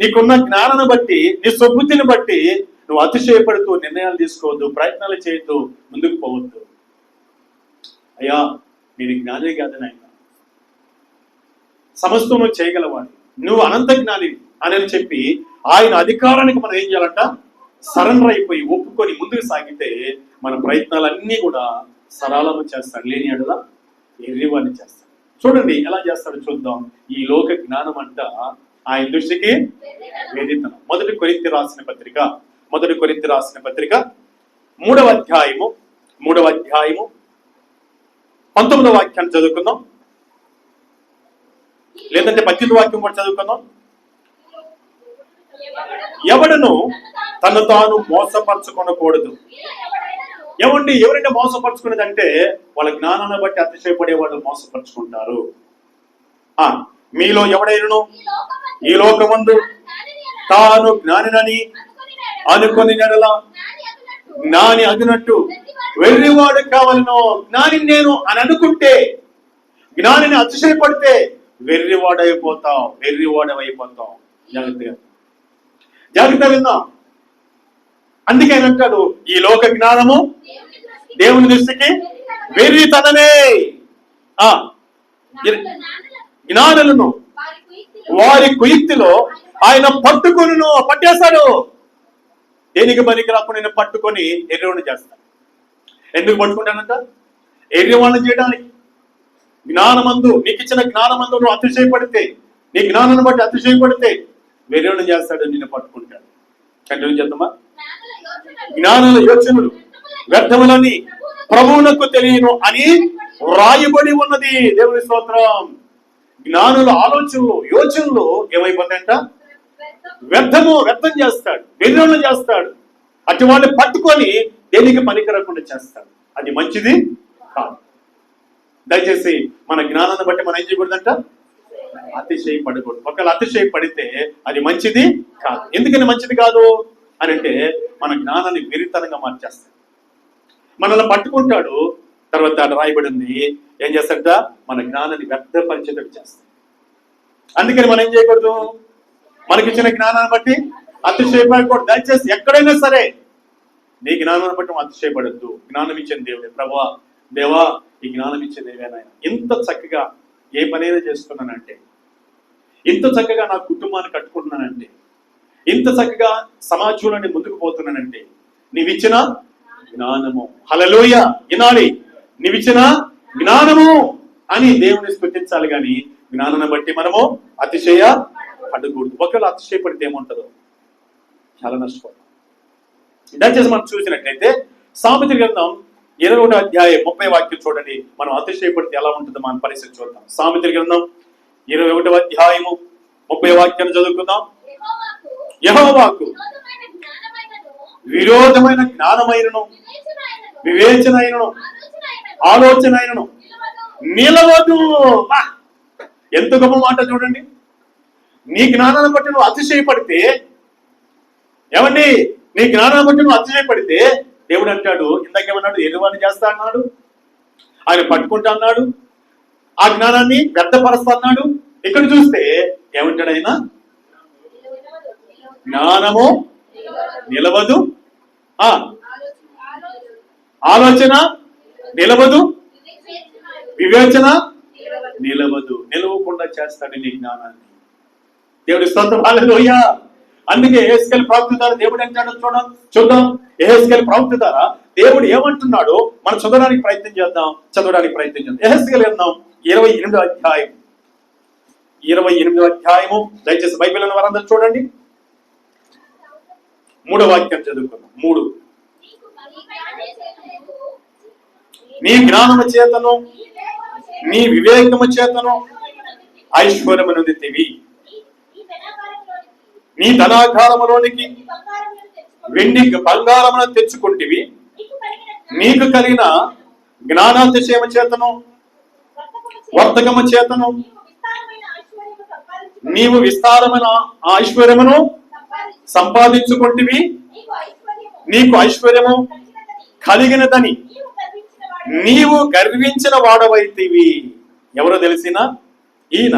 [SPEAKER 1] నీకున్న జ్ఞానాన్ని బట్టి, నీ స్వబుద్ధిని బట్టి నువ్వు అతిశయపడుతూ నిర్ణయాలు తీసుకోవద్దు, ప్రయత్నాలు చేయొద్దు, ముందుకు పోవద్దు. అయ్యా మీరు జ్ఞానే కాదని ఆయన సమస్తం నువ్వు చేయగలవాడు, నువ్వు అనంత జ్ఞాని అని చెప్పి ఆయన అధికారానికి మనం ఏం చేయాలంట? సరెండర్ అయిపోయి ఒప్పుకొని ముందుకు సాగితే మన ప్రయత్నాలన్నీ కూడా సరళము చేస్తాడు. లేని అడలా ఎర్రివాణి చేస్తాడు. చూడండి ఎలా చేస్తాడో చూద్దాం. ఈ లోక జ్ఞానం అంట ఆయన దృష్టికి వేదితనం. మొదటి కొరింథీ రాసిన పత్రిక 3వ అధ్యాయము 19వ వాక్యాన్ని చదువుకుందాం, లేదంటే 18వ వాక్యం కూడా చదువుకుందాం. ఎవడను తను తాను మోసపరచుకొనకూడదు. ఎవరైనా మోసపరుచుకునేది అంటే వాళ్ళ జ్ఞానాన్ని బట్టి అతిశయపడే వాళ్ళు మోసపరుచుకుంటారు. మీలో ఎవడైనను ఈ లోకమందు తాను జ్ఞానినని అనుకొని నెడల జ్ఞాని అగినట్టు వెర్రివాడు కావాలను. జ్ఞాని నేను అని అనుకుంటే, జ్ఞానిని అతిశయపడితే వెర్రివాడైపోతాం. జాగ్రత్త విందాం. అందుకే ఆయన అంటాడు, ఈ లోక జ్ఞానము దేవుని దృష్టికి వెర్రితనమే. జ్ఞానులను వారి కుయుక్తిలో ఆయన పట్టేశాడు. దేనికి పనికి రాకుండా నేను పట్టుకొని ఎర్రవాణ్ణి చేస్తాను. ఎందుకు పట్టుకుంటానంట? ఎర్రవాణ్ణి చేయడానికి. జ్ఞానమందు, నీకు ఇచ్చిన జ్ఞానమందు నువ్వు అతిశయపడితే, నీ జ్ఞానాన్ని బట్టి అతిశయపడితే వెర్రవాణ్ణి చేస్తాడు, నిన్ను పట్టుకుంటాడు. కంటిన్యూ చేద్దామా? జ్ఞానుల యోచనలు వ్యర్థములని ప్రభువునకు తెలియను అని వ్రాయబడి ఉన్నది. దేవుని స్తోత్రం. జ్ఞానుల ఆలోచనలు, యోచనలు ఏమైపోతాయంట? వ్యర్థం చేస్తాడు, వెర్రవాణ్ణి చేస్తాడు. అటు వాళ్ళని పట్టుకొని దేనికి పనికిరకుండా చేస్తాడు. అది మంచిది కాదు. దయచేసి మన జ్ఞానాన్ని బట్టి మనం ఏం చేయకూడదంట? అతిశయపడకూడదు. ఒకవేళ అతిశయపడితే అది మంచిది కాదు. ఎందుకని మంచిది కాదు అని అంటే మన జ్ఞానాన్ని విరితనంగా మార్చేస్తాడు. మనల్ని పట్టుకుంటాడు, తర్వాత అక్కడ రాయబడింది ఏం చేస్తాడ, మన జ్ఞానాన్ని వ్యర్థపరిచేటట్టు చేస్తాడు. అందుకని మనం ఏం చేయకూడదు, మనకిచ్చిన జ్ఞానాన్ని బట్టి అతిశయపడకూడదు. దయచేసి ఎక్కడైనా సరే నీ జ్ఞానాన్ని బట్టి అతిశయపడద్దు. జ్ఞానం ఇచ్చిన దేవుడే. ప్రభువా, దేవా, ఈ జ్ఞానం ఇచ్చే దేవేనాయన, ఇంత చక్కగా ఏ పనైనా చేస్తున్నానంటే, ఇంత చక్కగా నా కుటుంబాన్ని కట్టుకుంటున్నానంటే, ఇంత చక్కగా సమాజంలోని ముందుకు పోతున్నానంటే నీవిచ్చిన జ్ఞానము. హల్లెలూయా, వినాలి, నీవిచ్చిన జ్ఞానము అని దేవుని స్తుతించాలి. కానీ జ్ఞానాన్ని బట్టి మనము అతిశయ పడకూడదు. ఒకవేళ అతిశయపడితే ఏముంటుందో చాలా నష్టపోతాం. దయచేసి మనం చూసినట్లయితే సామెతల గ్రంథం 21వ అధ్యాయం 30వ వాక్యం చూడండి. మనం అతిశయపడితే ఎలా ఉంటుందో మనం పరిస్థితి చూద్దాం. సామెతల గ్రంథం 21వ అధ్యాయము 30వ వాక్యాన్ని చదువుకుందాం. యెహోవాకు విరోధమైన జ్ఞానమైనను వివేచనైనను ఆలోచనైనను నిలవదు. ఎంత గొప్ప మాట చూడండి. నీ జ్ఞానాన్ని బట్టి నువ్వు అతిశయపడితే, ఏమండి, నీ జ్ఞానాన్ని బట్టి నువ్వు అతిశయపడితే దేవుడు అంటాడు, ఇందాకేమన్నాడు, ఎదువాన్ని చేస్తా అన్నాడు, ఆయన పట్టుకుంటా అన్నాడు, ఆ జ్ఞానాన్ని వ్యర్థపరుస్తా అన్నాడు. ఇక్కడ చూస్తే ఏమంటాడు ఆయన, జ్ఞానము నిలవదు, ఆలోచన నిలవదు, వివేచన నిలవదు. నిలవకుండా చేస్తాడు నీ జ్ఞానాన్ని. దేవుడి స్తోత్రం, హల్లెలూయా. అందుకే యెహెజ్కేలు ప్రవక్త ద్వారా దేవుడు అంటాడు, చూద్దాం. యెహెజ్కేలు ప్రవక్త ద్వారా దేవుడు ఏమంటున్నాడో మనం చదవడానికి ప్రయత్నం చేద్దాం. యెహెజ్కేలు గ్రంథం 28వ అధ్యాయం 28వ అధ్యాయము. దయచేసి బైబిల్ ఉన్న వారందరూ చూడండి. 3వ వాక్యం చదువుకుందాం. 3 నీ జ్ఞానము చేతను నీ వివేకము చేతను ఐశ్వర్యమునొందితివి. నీ ధనాగారములోనికి వెండి బంగారమును తెచ్చుకుంటివి. నీకు కలిగిన జ్ఞానాతిశయము చేతను వర్తకము చేతను నీవు విస్తారమైన ఐశ్వర్యమును సంపాదించుకుంటివి. నీకు ఐశ్వర్యము కలిగినదని నీవు గర్వించిన వాడవైతివి. ఎవరో తెలిసిన ఈయన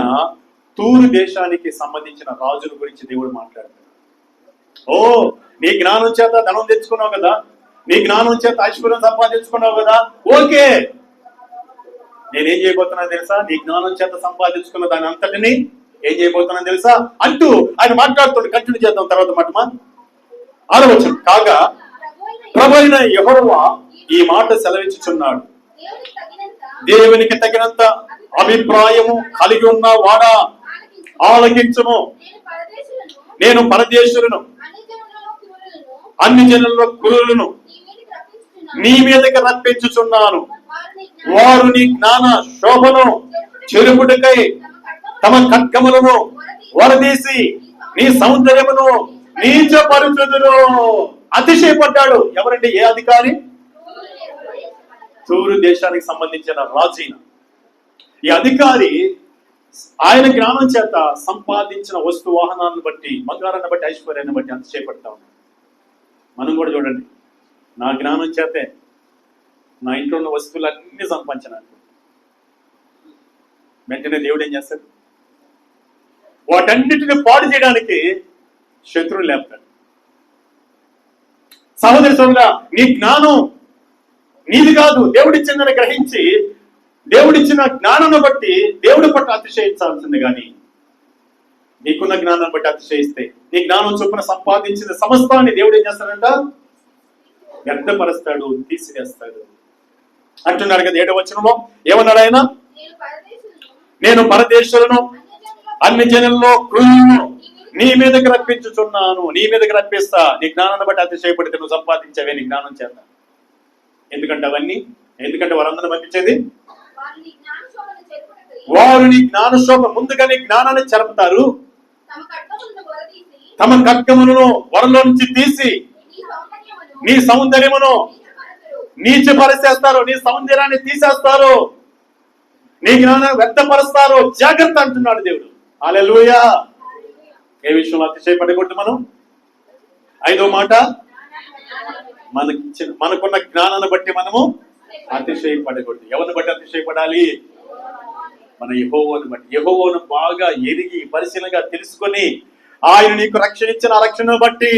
[SPEAKER 1] తూరు దేశానికి సంబంధించిన రాజుల గురించి దేవుడు మాట్లాడతాడు. ఓ, నీ జ్ఞానం చేత ధనం తెచ్చుకున్నావు కదా, నీ జ్ఞానం చేత ఐశ్వర్యం సంపాదించుకున్నావు కదా, ఓకే, నేనేం చేయబోతున్నాను తెలుసా, నీ జ్ఞానం చేత సంపాదించుకున్న దాని అంతటిని ఏం చేయబోతున్నాను తెలుసా అంటూ ఆయన మాట్లాడుతుండే. కంటిన్యూ చేద్దాం తర్వాత మాట. 6వ వచనం, కాగా ప్రభువైన యెహోవా ఈ మాట సెలవిచ్చుచున్నాడు, దేవునికి తగినంత అభిప్రాయము కలిగి ఉన్న వాడా ఆలకించుము. నేను పరదేశులను అన్ని జనుల కురులను నీ మీదకి రప్పించుచున్నాను. వారు నీ జ్ఞాన శోభను చెరుపుటకై తమ ఖడ్గములను వరదీసి నీ సౌందర్యమును నీచపరుచుదురు. అతిశయపడ్డాడు. ఎవరంటే, ఏ అధికారి? తూరు దేశానికి సంబంధించిన రాజైన ఈ అధికారి ఆయన జ్ఞానం చేత సంపాదించిన వస్తు వాహనాలను బట్టి, బంగారాన్ని బట్టి, ఐశ్వర్యాన్ని బట్టి అతిశయపడతా ఉన్నాడు. మనం కూడా చూడండి, నా జ్ఞానం చేతే నా ఇంట్లో ఉన్న వస్తువులన్నీ సంపాదించినాను. వెంటనే దేవుడు ఏం చేస్తాడు? వాటన్నిటిని పాడు చేయడానికి శత్రువులు లేపుతాడు. సహోదరి సోదరుడా, నీ జ్ఞానం నీది కాదు, దేవుడిచ్చిందని గ్రహించి దేవుడిచ్చిన జ్ఞానాన్ని బట్టి దేవుడి పట్ల అతిశయించాల్సింది. కానీ నీకున్న జ్ఞానాన్ని బట్టి అతిశయిస్తే, నీ జ్ఞానం చొప్పున సంపాదించిన సమస్తాన్ని దేవుడు ఏం చేస్తాడంట? వ్యర్థపరుస్తాడు, తీసివేస్తాడు అంటున్నాడు కదా. 7వ వచనంలో ఏమన్నాడు ఆయన? నేను పరదేశులను అన్ని జనుల్లో క్రూరులను నీ మీదకి రప్పించుచున్నాను. నీ మీదకి రప్పిస్తా. నీ జ్ఞానాన్ని బట్టి అతిశయపడితే నువ్వు సంపాదించావే నీ జ్ఞానం చేత. ఎందుకంటే వారందరూ పంపించేది వారు నీ జ్ఞానశోభ, ముందుగా నీ జ్ఞానాన్ని చెరుపుతారు. తమ ఖడ్గములను వరలో నుంచి తీసి నీ సౌందర్యమును నీచపరిచేస్తారు. నీ సౌందర్యాన్ని తీసేస్తారు. నీ జ్ఞానాన్ని వ్యక్తపరుస్తారో జాగ్రత్త అంటున్నాడు దేవుడు. హల్లెలూయా. ఏ విషయంలో అతిశయపడకూడదు మనం? 5వ మాట, మనకున్న జ్ఞానాన్ని బట్టి మనము అతిశయపడకూడదు. ఎవరిని బట్టి అతిశయపడాలి? మన యెహోవాను బట్టి. యెహోవాను బాగా ఎరిగి పరిశీలనగా తెలుసుకొని, ఆయన నీకు రక్షణ ఇచ్చిన రక్షణను బట్టి,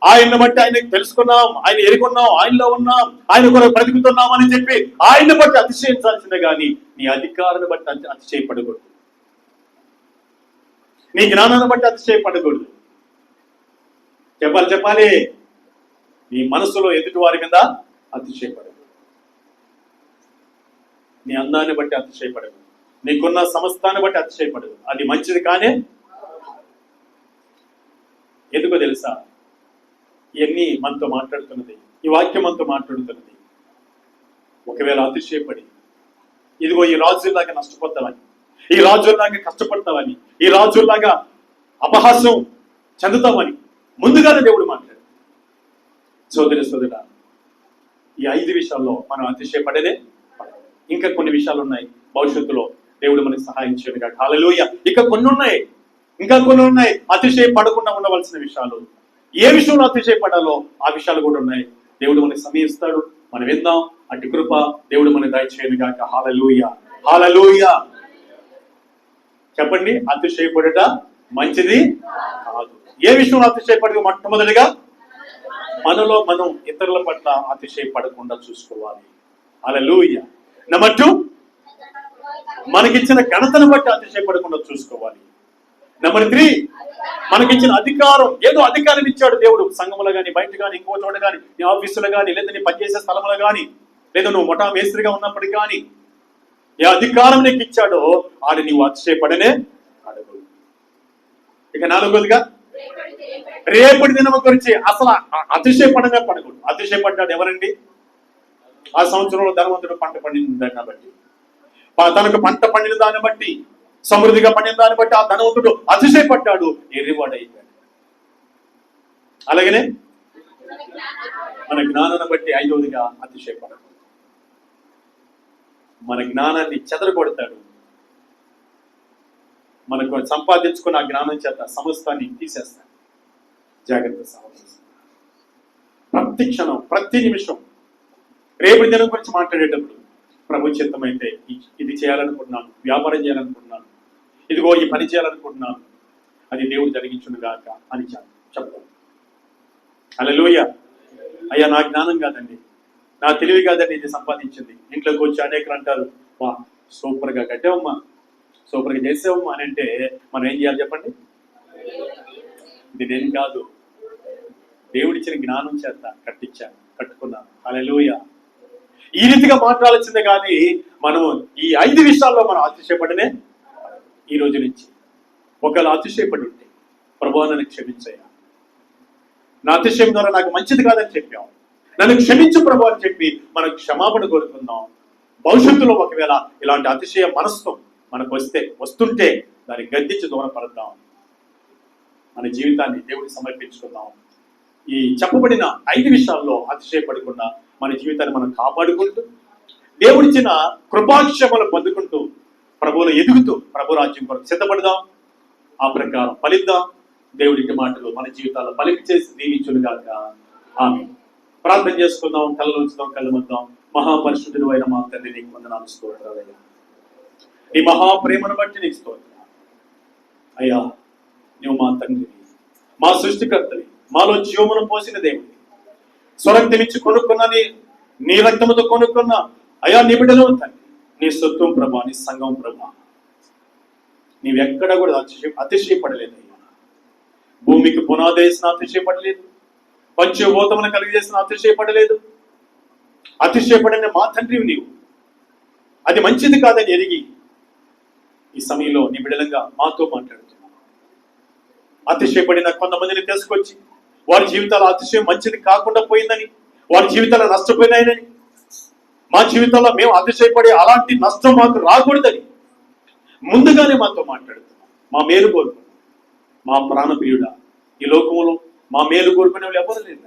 [SPEAKER 1] ఆయన్ని బట్టి ఆయనకు తెలుసుకున్నాం, ఆయన ఎరుగున్నాం, ఆయనలో ఉన్నాం, ఆయన కొరకు బ్రతుకుతున్నాం అని చెప్పి ఆయన్ని బట్టి అతిశయించాల్సిందే కానీ నీ అధికారాన్ని బట్టి అతిశయపడకూడదు. నీ జ్ఞానాన్ని బట్టి అతిశయపడకూడదు. చెప్పాలి, నీ మనసులో ఎదుటి వారి మీద అతిశయపడదు. నీ అందాన్ని బట్టి అతిశయపడదు. నీకున్న సమస్తాన్ని బట్టి అతిశయపడదు. అది మంచిది కానీ ఎందుకో తెలుసా? ఇవన్నీ మనతో మాట్లాడుతున్నది, ఈ వాక్యం మనతో మాట్లాడుతున్నది. ఒకవేళ అతిశయపడి ఇదిగో ఈ రాజుల్లాగా నష్టపోతావని, ఈ రాజుల్లాగా కష్టపడతావని, ఈ రాజుల్లాగా అపహాస్యం చెందుతామని ముందుగానే దేవుడు మాట్లాడు. సోదరి సోదరుడా, ఈ 5 విషయాల్లో మనం అతిశయపడేదే. ఇంకా కొన్ని విషయాలు ఉన్నాయి, భవిష్యత్తులో దేవుడు మనకి సహాయం చేయను. హల్లెలూయా. ఇంకా కొన్ని ఉన్నాయి అతిశయపడకుండా ఉండవలసిన విషయాలు. ఏ విషయంలో అతిశయపడాలో ఆ విషయాలు కూడా ఉన్నాయి. దేవుడు మనకి సమయం ఇస్తాడు, మనం విందాం. అట్టి కృప దేవుడు మనకి దయచేయను గాక. హల్లెలూయా, హల్లెలూయా. చెప్పండి, అతిశయపడట మంచిది కాదు. ఏ విషయంలో అతిశయపడదు? మొట్టమొదటిగా మనలో మనం ఇతరుల పట్ల అతిశయపడకుండా చూసుకోవాలి. హల్లెలూయా. నెంబర్ 2, మనకిచ్చిన ఘనతను బట్టి అతిశయపడకుండా చూసుకోవాలి. నెంబర్ 3, మనకిచ్చిన అధికారం, ఏదో అధికారం ఇచ్చాడు దేవుడు, సంఘములో కానీ, బయట కానీ, ఇంకో చోట కానీ, నీ ఆఫీసులో కానీ, లేదా నీ పనిచేసే స్థలంలో కానీ, లేదా నువ్వు మొఠా మేస్త్రిగా ఉన్నప్పటికీ కానీ, ఏ అధికారం నీకు ఇచ్చాడో అది నీవు అతిశయపడనే అడుగు. ఇక 4వదిగా, రేపటి దినం గురించి అసలు అతిశయపడగా పడకూడదు. అతిశయపడ్డాడు ఎవరండి? ఆ సంవత్సరంలో ధనవంతుడు పంట పండింది కాబట్టి, తనకు పంట పండిన దాన్ని బట్టి, సమృద్ధిగా పండిన దాన్ని బట్టి ఆ ధనవంతుడు అతిశయపడ్డాడు, ఎర్రివాడు అయిపోయాడు. అలాగనే మన జ్ఞానాన్ని బట్టి 5వదిగా అతిశయపడదు. మన జ్ఞానాన్ని చెదరగొడతాడు. మనకు సంపాదించుకున్న ఆ జ్ఞానం చేత సమస్తాన్ని తీసేస్తాడు. జాగ్రత్త సహోదరులారా. ప్రతి క్షణం, ప్రతి నిమిషం రేపటి దినం గురించి మాట్లాడేటప్పుడు ప్రభు చిత్తమైతే ఇది చేయాలనుకుంటున్నాను, వ్యాపారం చేయాలనుకుంటున్నాను, ఇదిగో ఈ పని చేయాలనుకుంటున్నాను, అది దేవుడు జరిగించును గాక అని చెప్తాను. హల్లెలూయా. అయ్యా, నా జ్ఞానం కాదండి, నా తెలివి కాదండి ఇది సంపాదించింది. ఇంట్లోకి వచ్చి అనేకలు అంటారు, వా సూపర్గా కట్టావమ్మా, సూపర్గా చేసావమ్మా అని అంటే మనం ఏం చేయాలి చెప్పండి? ఇది నేను కాదు, దేవుడిచ్చిన జ్ఞానం చేత కట్టుకున్నాను. హల్లెలూయా. ఈ రీతిగా మాట్లాడాల్సిందే కానీ మనం ఈ 5 విషయాల్లో మనం అతిశయపడనే. ఈ రోజు నుంచి ఒకవేళ అతిశయపడి ఉంటే, ప్రభువా నన్ను క్షమించయ్యా, నా అతిశయం ద్వారా నాకు మంచిది కాదని చెప్పాం, నన్ను క్షమించు ప్రభు అని చెప్పి మనం క్షమాపణ కోరుకుందాం. భవిష్యత్తులో ఒకవేళ ఇలాంటి అతిశయ మనస్సు మనకు వస్తుంటే దాన్ని గద్దించి దూరపడదాం. మన జీవితాన్ని దేవుడికి సమర్పించుకుందాం. ఈ చెప్పబడిన 5 విషయాల్లో అతిశయపడకుండా మన జీవితాన్ని మనం కాపాడుకుంటూ, దేవుడిచ్చిన కృపాక్షేమాలు పొందుకుంటూ, ప్రభువులో ఎదుగుతూ ప్రభు రాజ్యం కొరకు సిద్ధపడదాం. ఆ ప్రకారం ఫలిద్దాం. దేవుడికి మాటలు మన జీవితాల్లో ఫలింపు చేసి దీవించునుగాక. ఆమేన్. ప్రార్థన చేసుకుందాం, కళ్ళు ఉంచుదాం, కళ్ళు ముద్దాం. మహాపరిశుద్ధుడు అయిన మా తండ్రి, నీకు వందనాలు, స్తోత్రాలయ్యా. నీ మహాప్రేమను బట్టి నీకు స్తోత్రం అయ్యా. నువ్వు మా తండ్రి, మా సృష్టికర్తవి, మాలో జీవమును పోసిన దేవుడి, స్వరక్తమిచ్చి కొనుక్కున్న నీ రక్తముతో కొనుక్కున్న అయ్యా నీ బిడ్డలు తండ్రి, నీ సొత్వం ప్రభా, నీ సంఘం ప్రభా, నీవెక్కడ కూడా అతిశయపడలేదు అయ్యా. భూమికి పునాది వేసిన అతిశయపడలేదు, పంచభూతమును కలిగజేసిన అతిశయపడలేదు. అతిశయపడని మా తండ్రివి నీవు. అది మంచిది కాదని ఎరిగి ఈ సమయంలో నీ బిడ్డలంగా మాతో మాట్లాడుతున్నావు. అతిశయపడిన కొంతమందిని తీసుకొచ్చి వారి జీవితాల అతిశయం మంచిది కాకుండా పోయిందని, వారి జీవితాలు నష్టపోయినాయని, మా జీవితంలో మేము అతిశయపడి అలాంటి నష్టం మాకు రాకూడదని ముందుగానే మాతో మాట్లాడుతున్నాం. మా మేలు కోరుకున్నాం. మా ప్రాణప్రియుడా, ఈ లోకంలో మా మేలు కోరుకునే వాళ్ళు ఎవరు లేదు.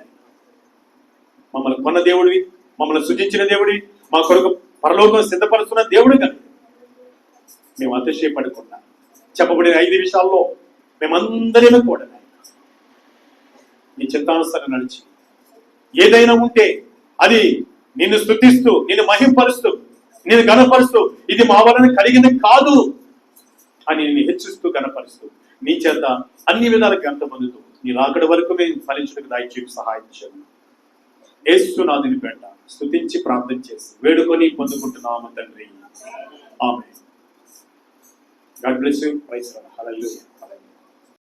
[SPEAKER 1] మమ్మల్ని కొన్న దేవుడివి, మమ్మల్ని సృజించిన దేవుడివి, మా కొరకు పరలోకం సిద్ధపరుస్తున్న దేవుడు కనుక మేము అతిశయపడకుండా చెప్పబడిన 5 విషయాల్లో మేమందరినీ కూడా నీ చిత్తానుసారం నడిచి ఏదైనా ఉంటే అది నిన్ను స్తుతిస్తూ, నిన్ను మహింపరుస్తూ, నిన్ను గణపరుస్తూ, ఇది మా వలన కలిగింది కాదు అని నిన్ను హెచ్చిస్తూ గణపరుస్తూ నీ చేత అన్ని విధాలుగా గంట పొందుతూ నీ రాకడి వరకు మేము ఫలించడానికి దయచేసి సహాయం చేయండి. యేసునాథుని పేట స్తుతించి ప్రార్థన చేసి వేడుకొని పొందుకుంటున్నాము తండ్రి. ఆమేన్. God bless you. Praise the Lord. Hallelujah.